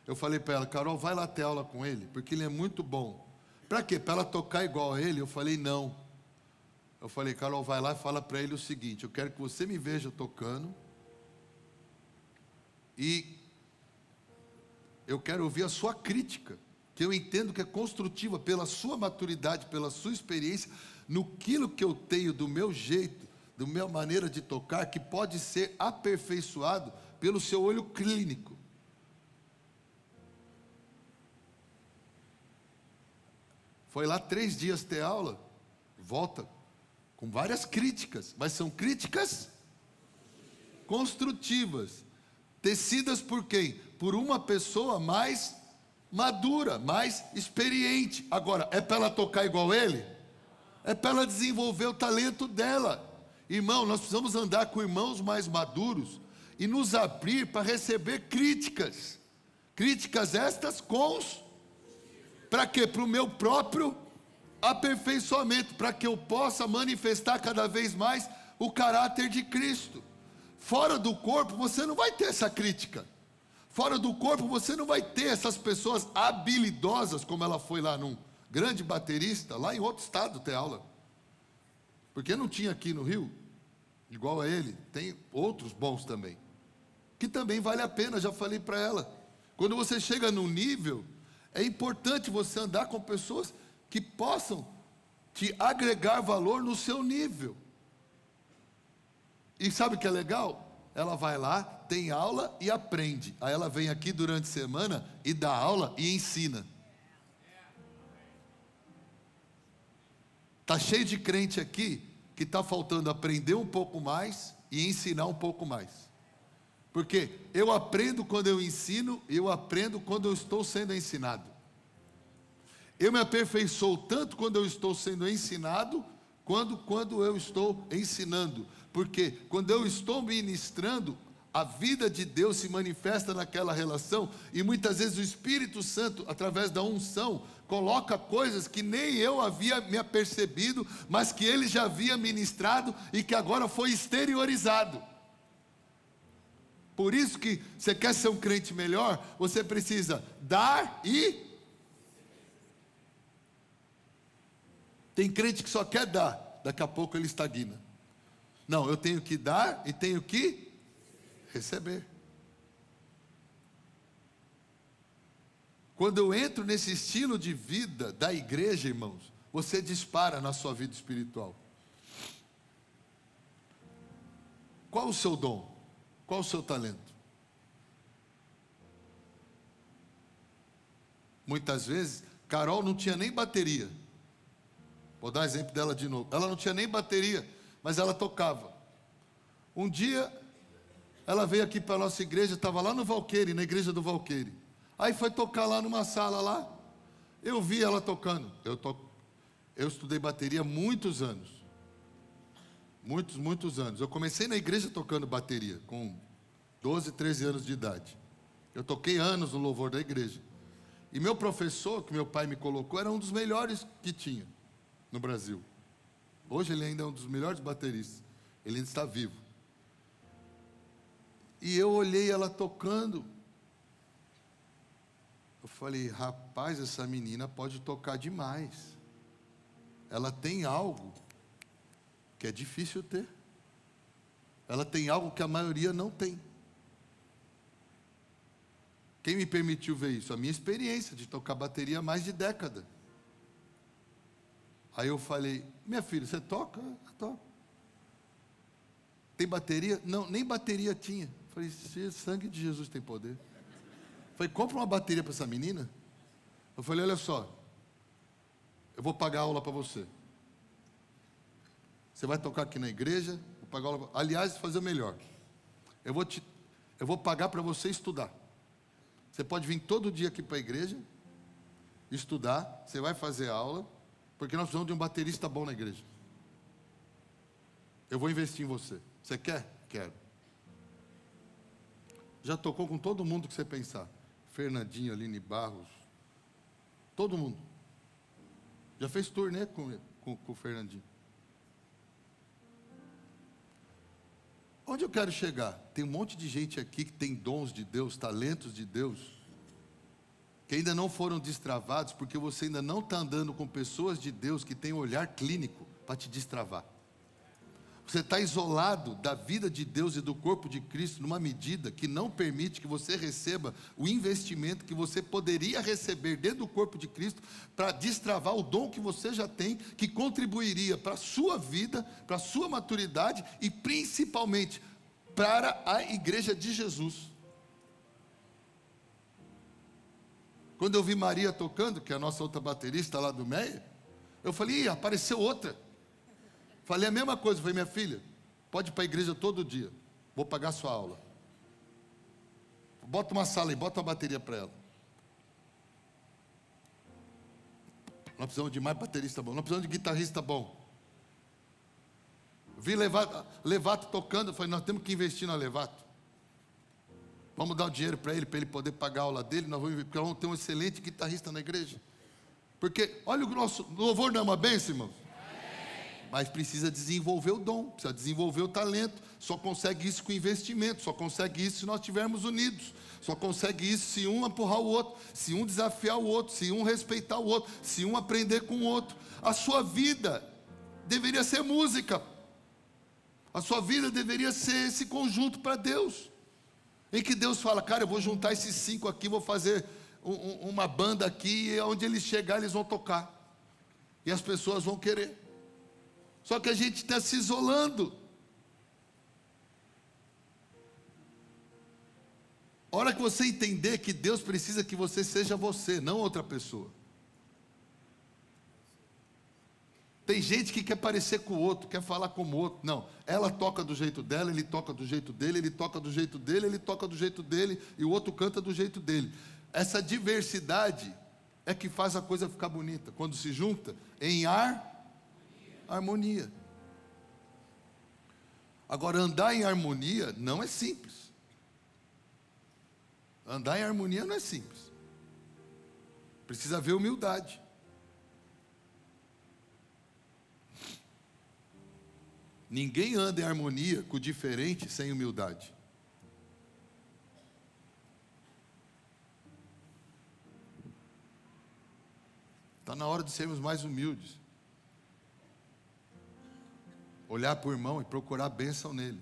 Eu falei para ela, Carol, vai lá ter aula com ele, porque ele é muito bom. Para quê? Para ela tocar igual a ele? Eu falei, não. Eu falei, Carol, vai lá e fala para ele o seguinte, eu quero que você me veja tocando e eu quero ouvir a sua crítica, que eu entendo que é construtiva pela sua maturidade, pela sua experiência, no que eu tenho do meu jeito, da minha maneira de tocar, que pode ser aperfeiçoado pelo seu olho clínico. Foi lá 3 dias ter aula, volta com várias críticas, mas são críticas construtivas, tecidas por quem? Por uma pessoa mais madura, mais experiente. Agora, é para ela tocar igual ele? É para ela desenvolver o talento dela. Irmão, nós precisamos andar com irmãos mais maduros e nos abrir para receber críticas. Críticas estas para quê? Para o meu próprio aperfeiçoamento, para que eu possa manifestar cada vez mais o caráter de Cristo. Fora do corpo você não vai ter essa crítica. Fora do corpo você não vai ter essas pessoas habilidosas, como ela foi lá num grande baterista, lá em outro estado ter aula. Porque não tinha aqui no Rio, igual a ele, tem outros bons também, que também vale a pena, já falei para ela. Quando você chega num nível, é importante você andar com pessoas que possam te agregar valor no seu nível. E sabe o que é legal? Ela vai lá, tem aula e aprende. Aí ela vem aqui durante a semana e dá aula e ensina. Está cheio de crente aqui que está faltando aprender um pouco mais e ensinar um pouco mais. Porque eu aprendo quando eu ensino, eu aprendo quando eu estou sendo ensinado. Eu me aperfeiçoo tanto quando eu estou sendo ensinado, quando eu estou ensinando. Porque quando eu estou ministrando, a vida de Deus se manifesta naquela relação, e muitas vezes o Espírito Santo, através da unção, coloca coisas que nem eu havia me apercebido, mas que Ele já havia ministrado e que agora foi exteriorizado. Por isso que você quer ser um crente melhor, você precisa dar e... Tem crente que só quer dar, daqui a pouco ele estagna. Não, eu tenho que dar e tenho que receber. Quando eu entro nesse estilo de vida da igreja, irmãos, você dispara na sua vida espiritual. Qual o seu dom? Qual o seu talento? Muitas vezes, Carol não tinha nem bateria. Vou dar exemplo dela de novo. Ela não tinha nem bateria, mas ela tocava. Um dia, ela veio aqui para a nossa igreja, estava lá no Valqueire, na igreja do Valqueire. Aí foi tocar lá numa sala lá. Eu vi ela tocando. Eu estudei bateria há muitos anos. Muitos anos. Eu comecei na igreja tocando bateria, com 12, 13 anos de idade. Eu toquei anos no louvor da igreja. E meu professor, que meu pai me colocou, era um dos melhores que tinha no Brasil. Hoje ele ainda é um dos melhores bateristas. Ele ainda está vivo. E eu olhei ela tocando. Eu falei, rapaz, essa menina pode tocar demais. Ela tem algo que é difícil ter. Ela tem algo que a maioria não tem. Quem me permitiu ver isso? A minha experiência de tocar bateria há mais de década. Aí eu falei, minha filha, você toca? Eu toco. Tem bateria? Não, nem bateria tinha. Eu falei, sangue de Jesus tem poder. Eu falei, compra uma bateria para essa menina. Eu falei, olha só, eu vou pagar aula para você. Você vai tocar aqui na igreja, vou pagar aula. Aliás, fazer o melhor. Eu vou pagar para você estudar. Você pode vir todo dia aqui para a igreja, estudar, você vai fazer aula, porque nós precisamos de um baterista bom na igreja. Eu vou investir em você. Você quer? Quero. Já tocou com todo mundo que você pensar. Fernandinho, Aline Barros, todo mundo. Já fez turnê com o Fernandinho. Onde eu quero chegar? Tem um monte de gente aqui que tem dons de Deus, talentos de Deus, que ainda não foram destravados, porque você ainda não está andando com pessoas de Deus que têm um olhar clínico para te destravar. Você está isolado da vida de Deus e do corpo de Cristo numa medida que não permite que você receba o investimento que você poderia receber dentro do corpo de Cristo para destravar o dom que você já tem, que contribuiria para a sua vida, para a sua maturidade e principalmente para a igreja de Jesus. Quando eu vi Maria tocando, que é a nossa outra baterista lá do Meia, eu falei, apareceu outra. Falei a mesma coisa, falei, minha filha, pode ir para a igreja todo dia, vou pagar a sua aula. Bota uma sala aí, bota uma bateria para ela. Nós precisamos de mais baterista bom, nós precisamos de guitarrista bom. Vi Levato tocando, eu falei, nós temos que investir na Levato. Vamos dar o dinheiro para ele poder pagar a aula dele, porque nós vamos ter um excelente guitarrista na igreja. Porque, olha, o nosso louvor não é uma bênção, irmãos? Mas precisa desenvolver o dom, precisa desenvolver o talento. Só consegue isso com investimento, só consegue isso se nós estivermos unidos. Só consegue isso se um empurrar o outro, se um desafiar o outro, se um respeitar o outro, se um aprender com o outro. A sua vida deveria ser música. A sua vida deveria ser esse conjunto para Deus. Em que Deus fala, cara, eu vou juntar esses 5 aqui, vou fazer uma banda aqui, e onde eles chegarem eles vão tocar. E as pessoas vão querer. Só que a gente está se isolando. A hora que você entender que Deus precisa que você seja você, não outra pessoa. Tem gente que quer parecer com o outro, quer falar como o outro. Não, ela toca do jeito dela, ele toca do jeito dele, ele toca do jeito dele, ele toca do jeito dele, e o outro canta do jeito dele. Essa diversidade é que faz a coisa ficar bonita, quando se junta em harmonia. Agora, andar em harmonia não é simples. Andar em harmonia não é simples. Precisa haver humildade. Ninguém anda em harmonia com o diferente sem humildade. Está na hora de sermos mais humildes. Olhar para o irmão e procurar bênção nele.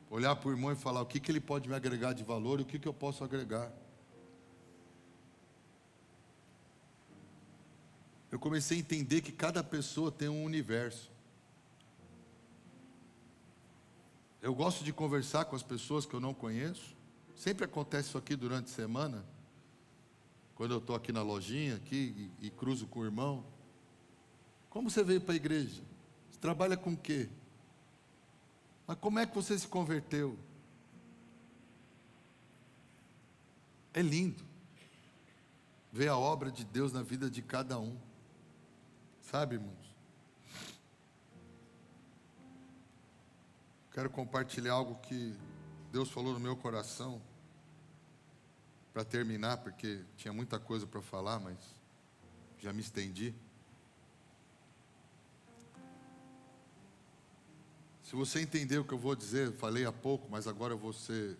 Olhar para o irmão e falar o que ele pode me agregar de valor e o que eu posso agregar. Eu comecei a entender que cada pessoa tem um universo. Eu gosto de conversar com as pessoas que eu não conheço. Sempre acontece isso aqui durante a semana. Quando eu estou aqui na lojinha aqui, e cruzo com o irmão. Como você veio para a igreja? Você trabalha com o quê? Mas como é que você se converteu? É lindo ver a obra de Deus na vida de cada um. Sabe, irmãos? Quero compartilhar algo que Deus falou no meu coração, para terminar, porque tinha muita coisa para falar, mas já me estendi. Se você entender o que eu vou dizer, eu falei há pouco, mas agora eu vou ser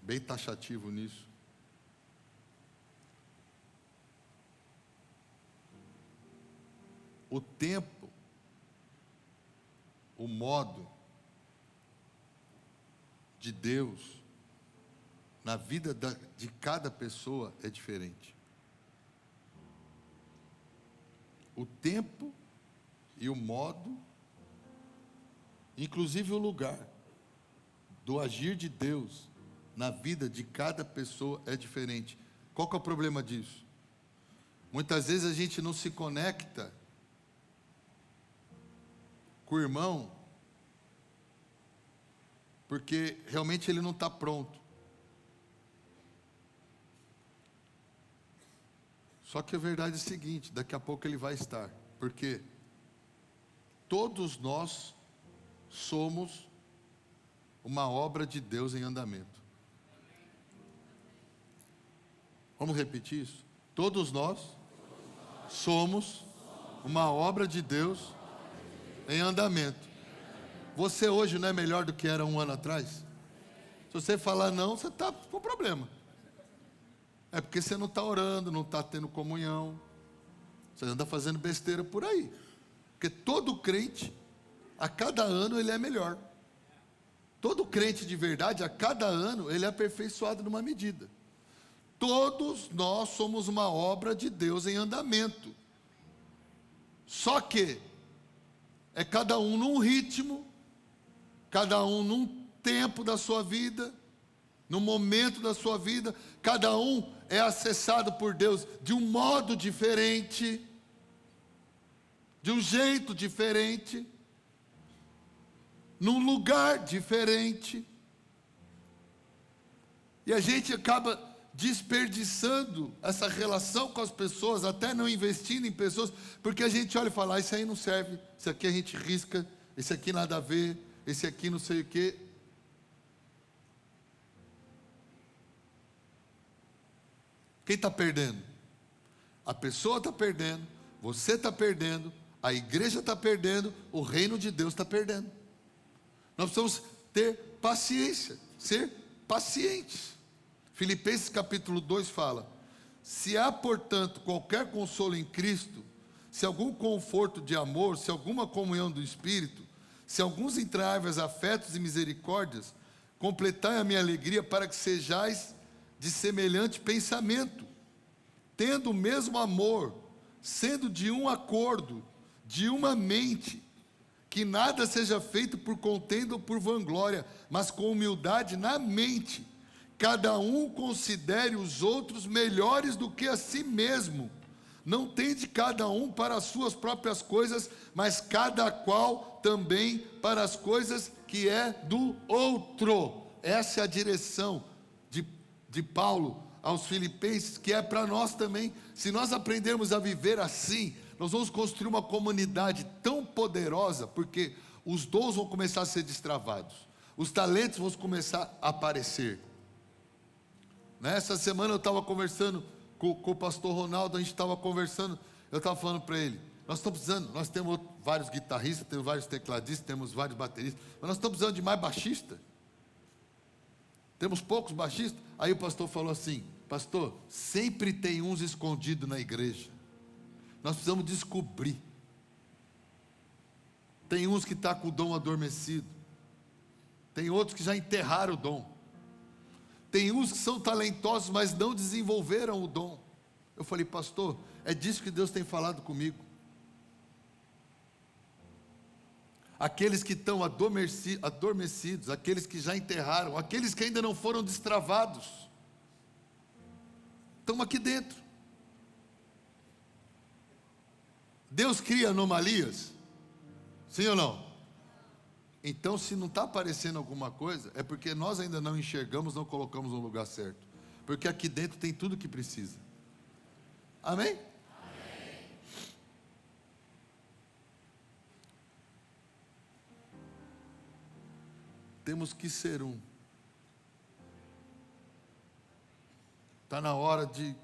bem taxativo nisso. O tempo, o modo de Deus na vida de cada pessoa é diferente. O tempo e o modo, inclusive o lugar do agir de Deus na vida de cada pessoa é diferente. Qual que é o problema disso? Muitas vezes a gente não se conecta com o irmão, porque realmente ele não está pronto. Só que a verdade é a seguinte: daqui a pouco ele vai estar, porque todos nós somos uma obra de Deus em andamento. Vamos repetir isso? Todos nós somos uma obra de Deus em andamento. Você hoje não é melhor do que era um ano atrás? Se você falar não, você está com problema. É porque você não está orando, não está tendo comunhão. Você anda fazendo besteira por aí. Porque todo crente, a cada ano ele é melhor. Todo crente de verdade, a cada ano ele é aperfeiçoado numa medida. Todos nós somos uma obra de Deus em andamento. Só que é cada um num ritmo, cada um num tempo da sua vida, num momento da sua vida. Cada um é acessado por Deus de um modo diferente, de um jeito diferente, num lugar diferente. E a gente acaba desperdiçando essa relação com as pessoas, até não investindo em pessoas, porque a gente olha e fala: isso aí não serve, isso aqui a gente risca, esse aqui nada a ver, esse aqui não sei o quê. Quem está perdendo? A pessoa está perdendo, você está perdendo, a igreja está perdendo, o reino de Deus está perdendo. Nós precisamos ter paciência, ser pacientes. Filipenses capítulo 2 fala: se há, portanto, qualquer consolo em Cristo, se algum conforto de amor, se alguma comunhão do Espírito, se alguns entranháveis afetos e misericórdias, completai a minha alegria para que sejais de semelhante pensamento, tendo o mesmo amor, sendo de um acordo, de uma mente, que nada seja feito por contenda ou por vanglória, mas com humildade na mente. Cada um considere os outros melhores do que a si mesmo. Não tende cada um para as suas próprias coisas, mas cada qual também para as coisas que é do outro. Essa é a direção de Paulo aos Filipenses, que é para nós também. Se nós aprendermos a viver assim, nós vamos construir uma comunidade tão poderosa, porque os dons vão começar a ser destravados, os talentos vão começar a aparecer. Nessa semana eu estava conversando com o pastor Ronaldo, a gente estava conversando, eu estava falando para ele: nós estamos precisando, nós temos vários guitarristas, temos vários tecladistas, temos vários bateristas, mas nós estamos precisando de mais baixista. Temos poucos baixistas. Aí o pastor falou assim: pastor, sempre tem uns escondidos na igreja. Nós precisamos descobrir. Tem uns que estão com o dom adormecido. Tem outros que já enterraram o dom. Tem uns que são talentosos, mas não desenvolveram o dom. Eu falei: pastor, é disso que Deus tem falado comigo. Aqueles que estão adormecidos, aqueles que já enterraram, aqueles que ainda não foram destravados, estão aqui dentro. Deus cria anomalias? Sim ou não? Então, se não está aparecendo alguma coisa, é porque nós ainda não enxergamos, não colocamos no lugar certo. Porque aqui dentro tem tudo o que precisa. Amém? Amém. Temos que ser um. Está na hora de...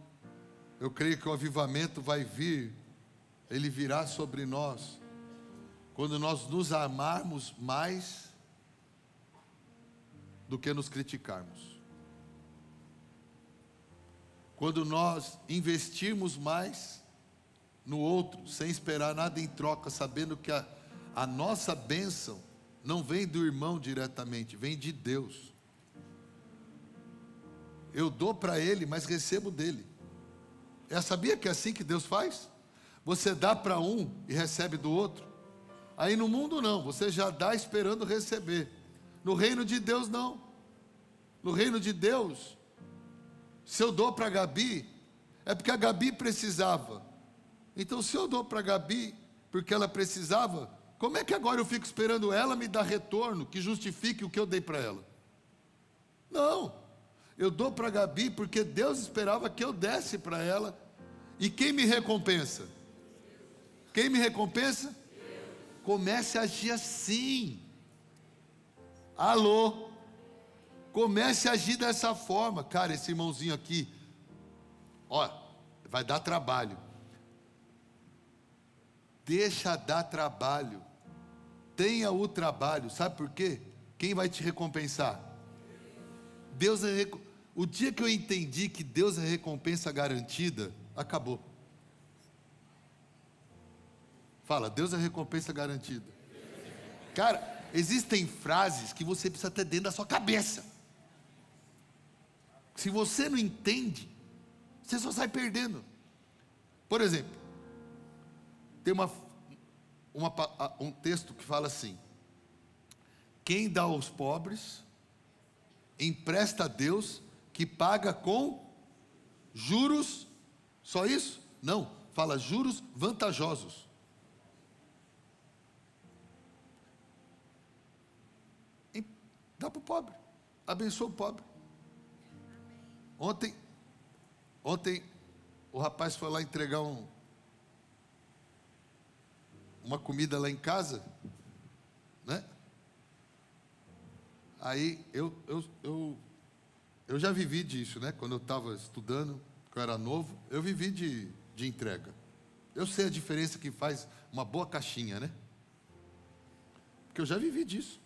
Eu creio que o avivamento vai vir, ele virá sobre nós, quando nós nos amarmos mais do que nos criticarmos. Quando nós investirmos mais no outro, sem esperar nada em troca, sabendo que a nossa bênção não vem do irmão diretamente, vem de Deus. Eu dou para ele, mas recebo dele. Sabia que é assim que Deus faz? Você dá para um e recebe do outro. Aí no mundo não, você já dá esperando receber. No reino de Deus não. No reino de Deus, se eu dou para a Gabi, é porque a Gabi precisava. Então se eu dou para a Gabi porque ela precisava, Como é que agora eu fico esperando ela me dar retorno que justifique o que eu dei para ela? Não, eu dou para a Gabi porque Deus esperava que eu desse para ela. E quem me recompensa? Quem me recompensa? Comece a agir assim. Alô? Comece a agir dessa forma. Cara, esse irmãozinho aqui, ó, vai dar trabalho. Deixa dar trabalho. Tenha o trabalho. Sabe por quê? Quem vai te recompensar? Deus é O dia que eu entendi que Deus é recompensa garantida, acabou. Fala, Deus é recompensa garantida. Cara, existem frases que você precisa ter dentro da sua cabeça. Se você não entende, você só sai perdendo. Por exemplo, tem um texto que fala assim: quem dá aos pobres, empresta a Deus, que paga com juros. Só isso? Não, fala juros vantajosos. Dá para o pobre, abençoa o pobre. Ontem o rapaz foi lá entregar uma comida lá em casa, né? Aí eu já vivi disso, né? Quando eu estava estudando, quando eu era novo, eu vivi de entrega. Eu sei a diferença que faz uma boa caixinha, né? Porque eu já vivi disso,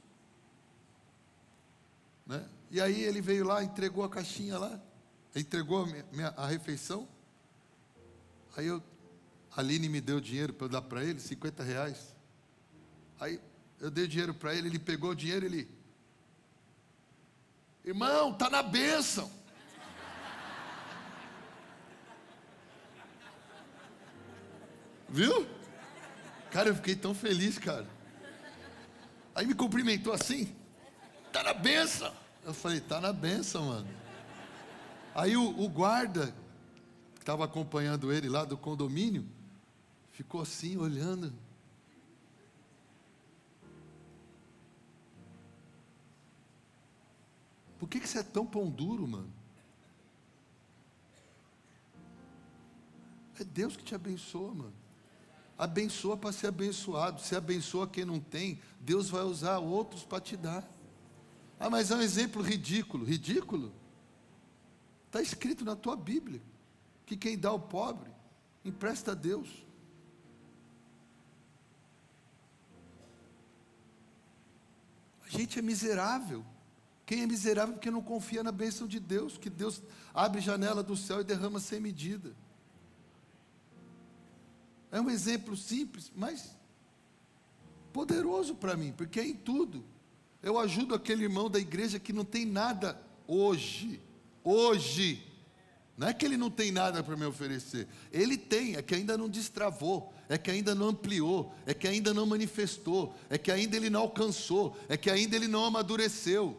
né? E aí ele veio lá, entregou a caixinha lá, entregou a refeição. Aí a Aline me deu dinheiro para eu dar para ele, R$50. Aí eu dei dinheiro para ele, ele pegou o dinheiro, irmão, tá na bênção. Viu? Cara, eu fiquei tão feliz, cara. Aí me cumprimentou assim, tá na bênção. Eu falei, tá na bênção, mano. Aí o guarda, que estava acompanhando ele lá do condomínio, ficou assim, olhando. Por que você é tão pão duro, mano? É Deus que te abençoa, mano. Abençoa para ser abençoado. Se abençoa quem não tem, Deus vai usar outros para te dar. Ah, mas é um exemplo ridículo. Ridículo? Está escrito na tua Bíblia que quem dá ao pobre, empresta a Deus. A gente é miserável. Quem é miserável porque não confia na bênção de Deus, que Deus abre janela do céu e derrama sem medida. É um exemplo simples, mas poderoso para mim, porque é em tudo. Eu ajudo aquele irmão da igreja que não tem nada hoje. Não é que ele não tem nada para me oferecer. Ele tem, é que ainda não destravou, é que ainda não ampliou, é que ainda não manifestou, é que ainda ele não alcançou, é que ainda ele não amadureceu,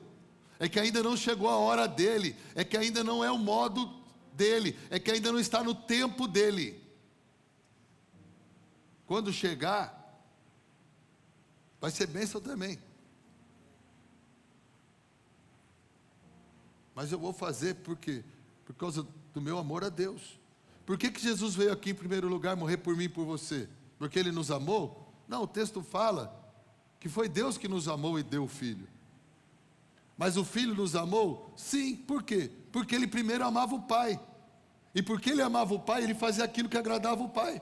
é que ainda não chegou a hora dele, é que ainda não é o modo dele, é que ainda não está no tempo dele. Quando chegar, vai ser bênção também. Mas eu vou fazer por quê? Por causa do meu amor a Deus. Por que Jesus veio aqui em primeiro lugar morrer por mim e por você? Porque Ele nos amou? Não, o texto fala que foi Deus que nos amou e deu o Filho. Mas o Filho nos amou? Sim, por quê? Porque Ele primeiro amava o Pai. E porque Ele amava o Pai, Ele fazia aquilo que agradava o Pai.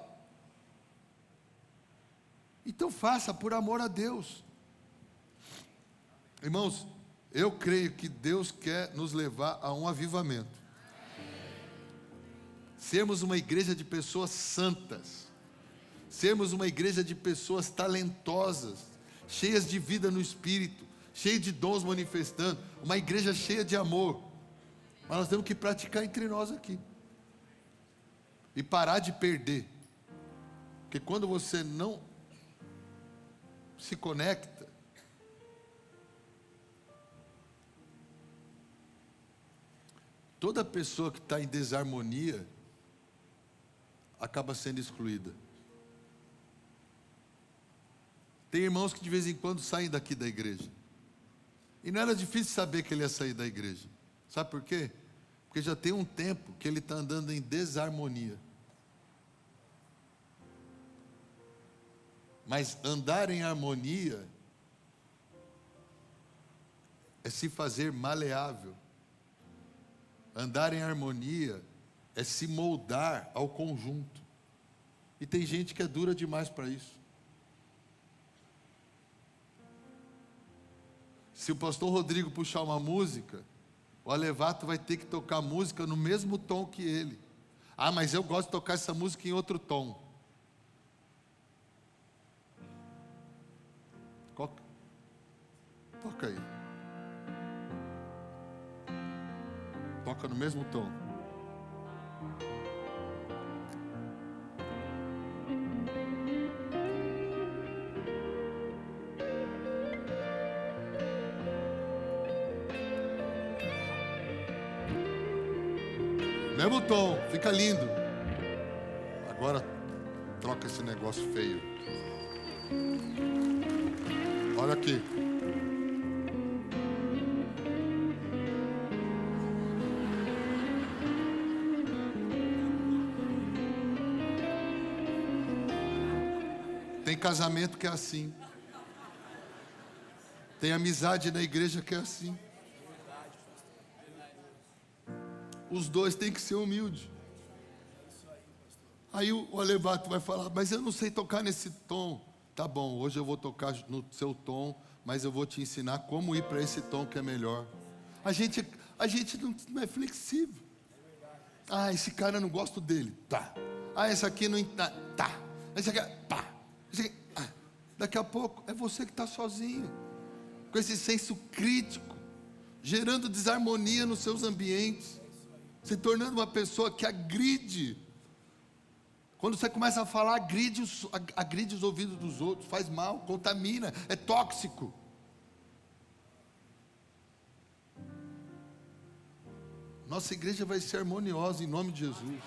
Então faça por amor a Deus. Irmãos, eu creio que Deus quer nos levar a um avivamento. Sermos uma igreja de pessoas santas. Sermos uma igreja de pessoas talentosas, cheias de vida no Espírito, cheias de dons manifestando. Uma igreja cheia de amor. Mas nós temos que praticar entre nós aqui. E parar de perder. Porque quando você não se conecta, toda pessoa que está em desarmonia acaba sendo excluída. Tem irmãos que de vez em quando saem daqui da igreja. E não era difícil saber que ele ia sair da igreja. Sabe por quê? Porque já tem um tempo que ele está andando em desarmonia. Mas andar em harmonia é se fazer maleável. Andar em harmonia é se moldar ao conjunto. E tem gente que é dura demais para isso. Se o pastor Rodrigo puxar uma música, o Alevato vai ter que tocar música no mesmo tom que ele. Ah, mas eu gosto de tocar essa música em outro tom. Toca aí. Toca no mesmo tom. Mesmo tom, fica lindo. Agora troca esse negócio feio. Olha aqui. Tem casamento que é assim. Tem amizade na igreja que é assim. Os dois têm que ser humildes. Aí o Alevato vai falar, mas eu não sei tocar nesse tom. Tá bom, hoje eu vou tocar no seu tom, mas eu vou te ensinar como ir para esse tom que é melhor. A gente não é flexível. Ah, esse cara eu não gosto dele. Tá. Ah, esse aqui não... Tá. Esse aqui... Pá. Esse aqui... Ah. Daqui a pouco é você que está sozinho. Com esse senso crítico. Gerando desarmonia nos seus ambientes. Se tornando uma pessoa que agride. Quando você começa a falar, agride os ouvidos dos outros, faz mal, contamina, é tóxico. Nossa igreja vai ser harmoniosa em nome de Jesus.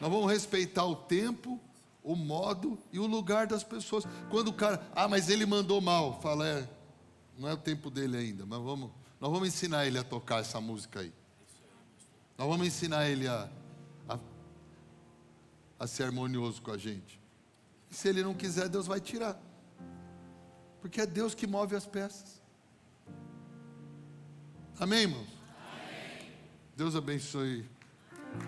Nós vamos respeitar o tempo, o modo e o lugar das pessoas. Quando o cara, mas ele mandou mal, fala, não é o tempo dele ainda, mas nós vamos ensinar ele a tocar essa música aí. Nós vamos ensinar ele a ser harmonioso com a gente. E se ele não quiser, Deus vai tirar. Porque é Deus que move as peças. Amém, irmãos? Amém. Deus abençoe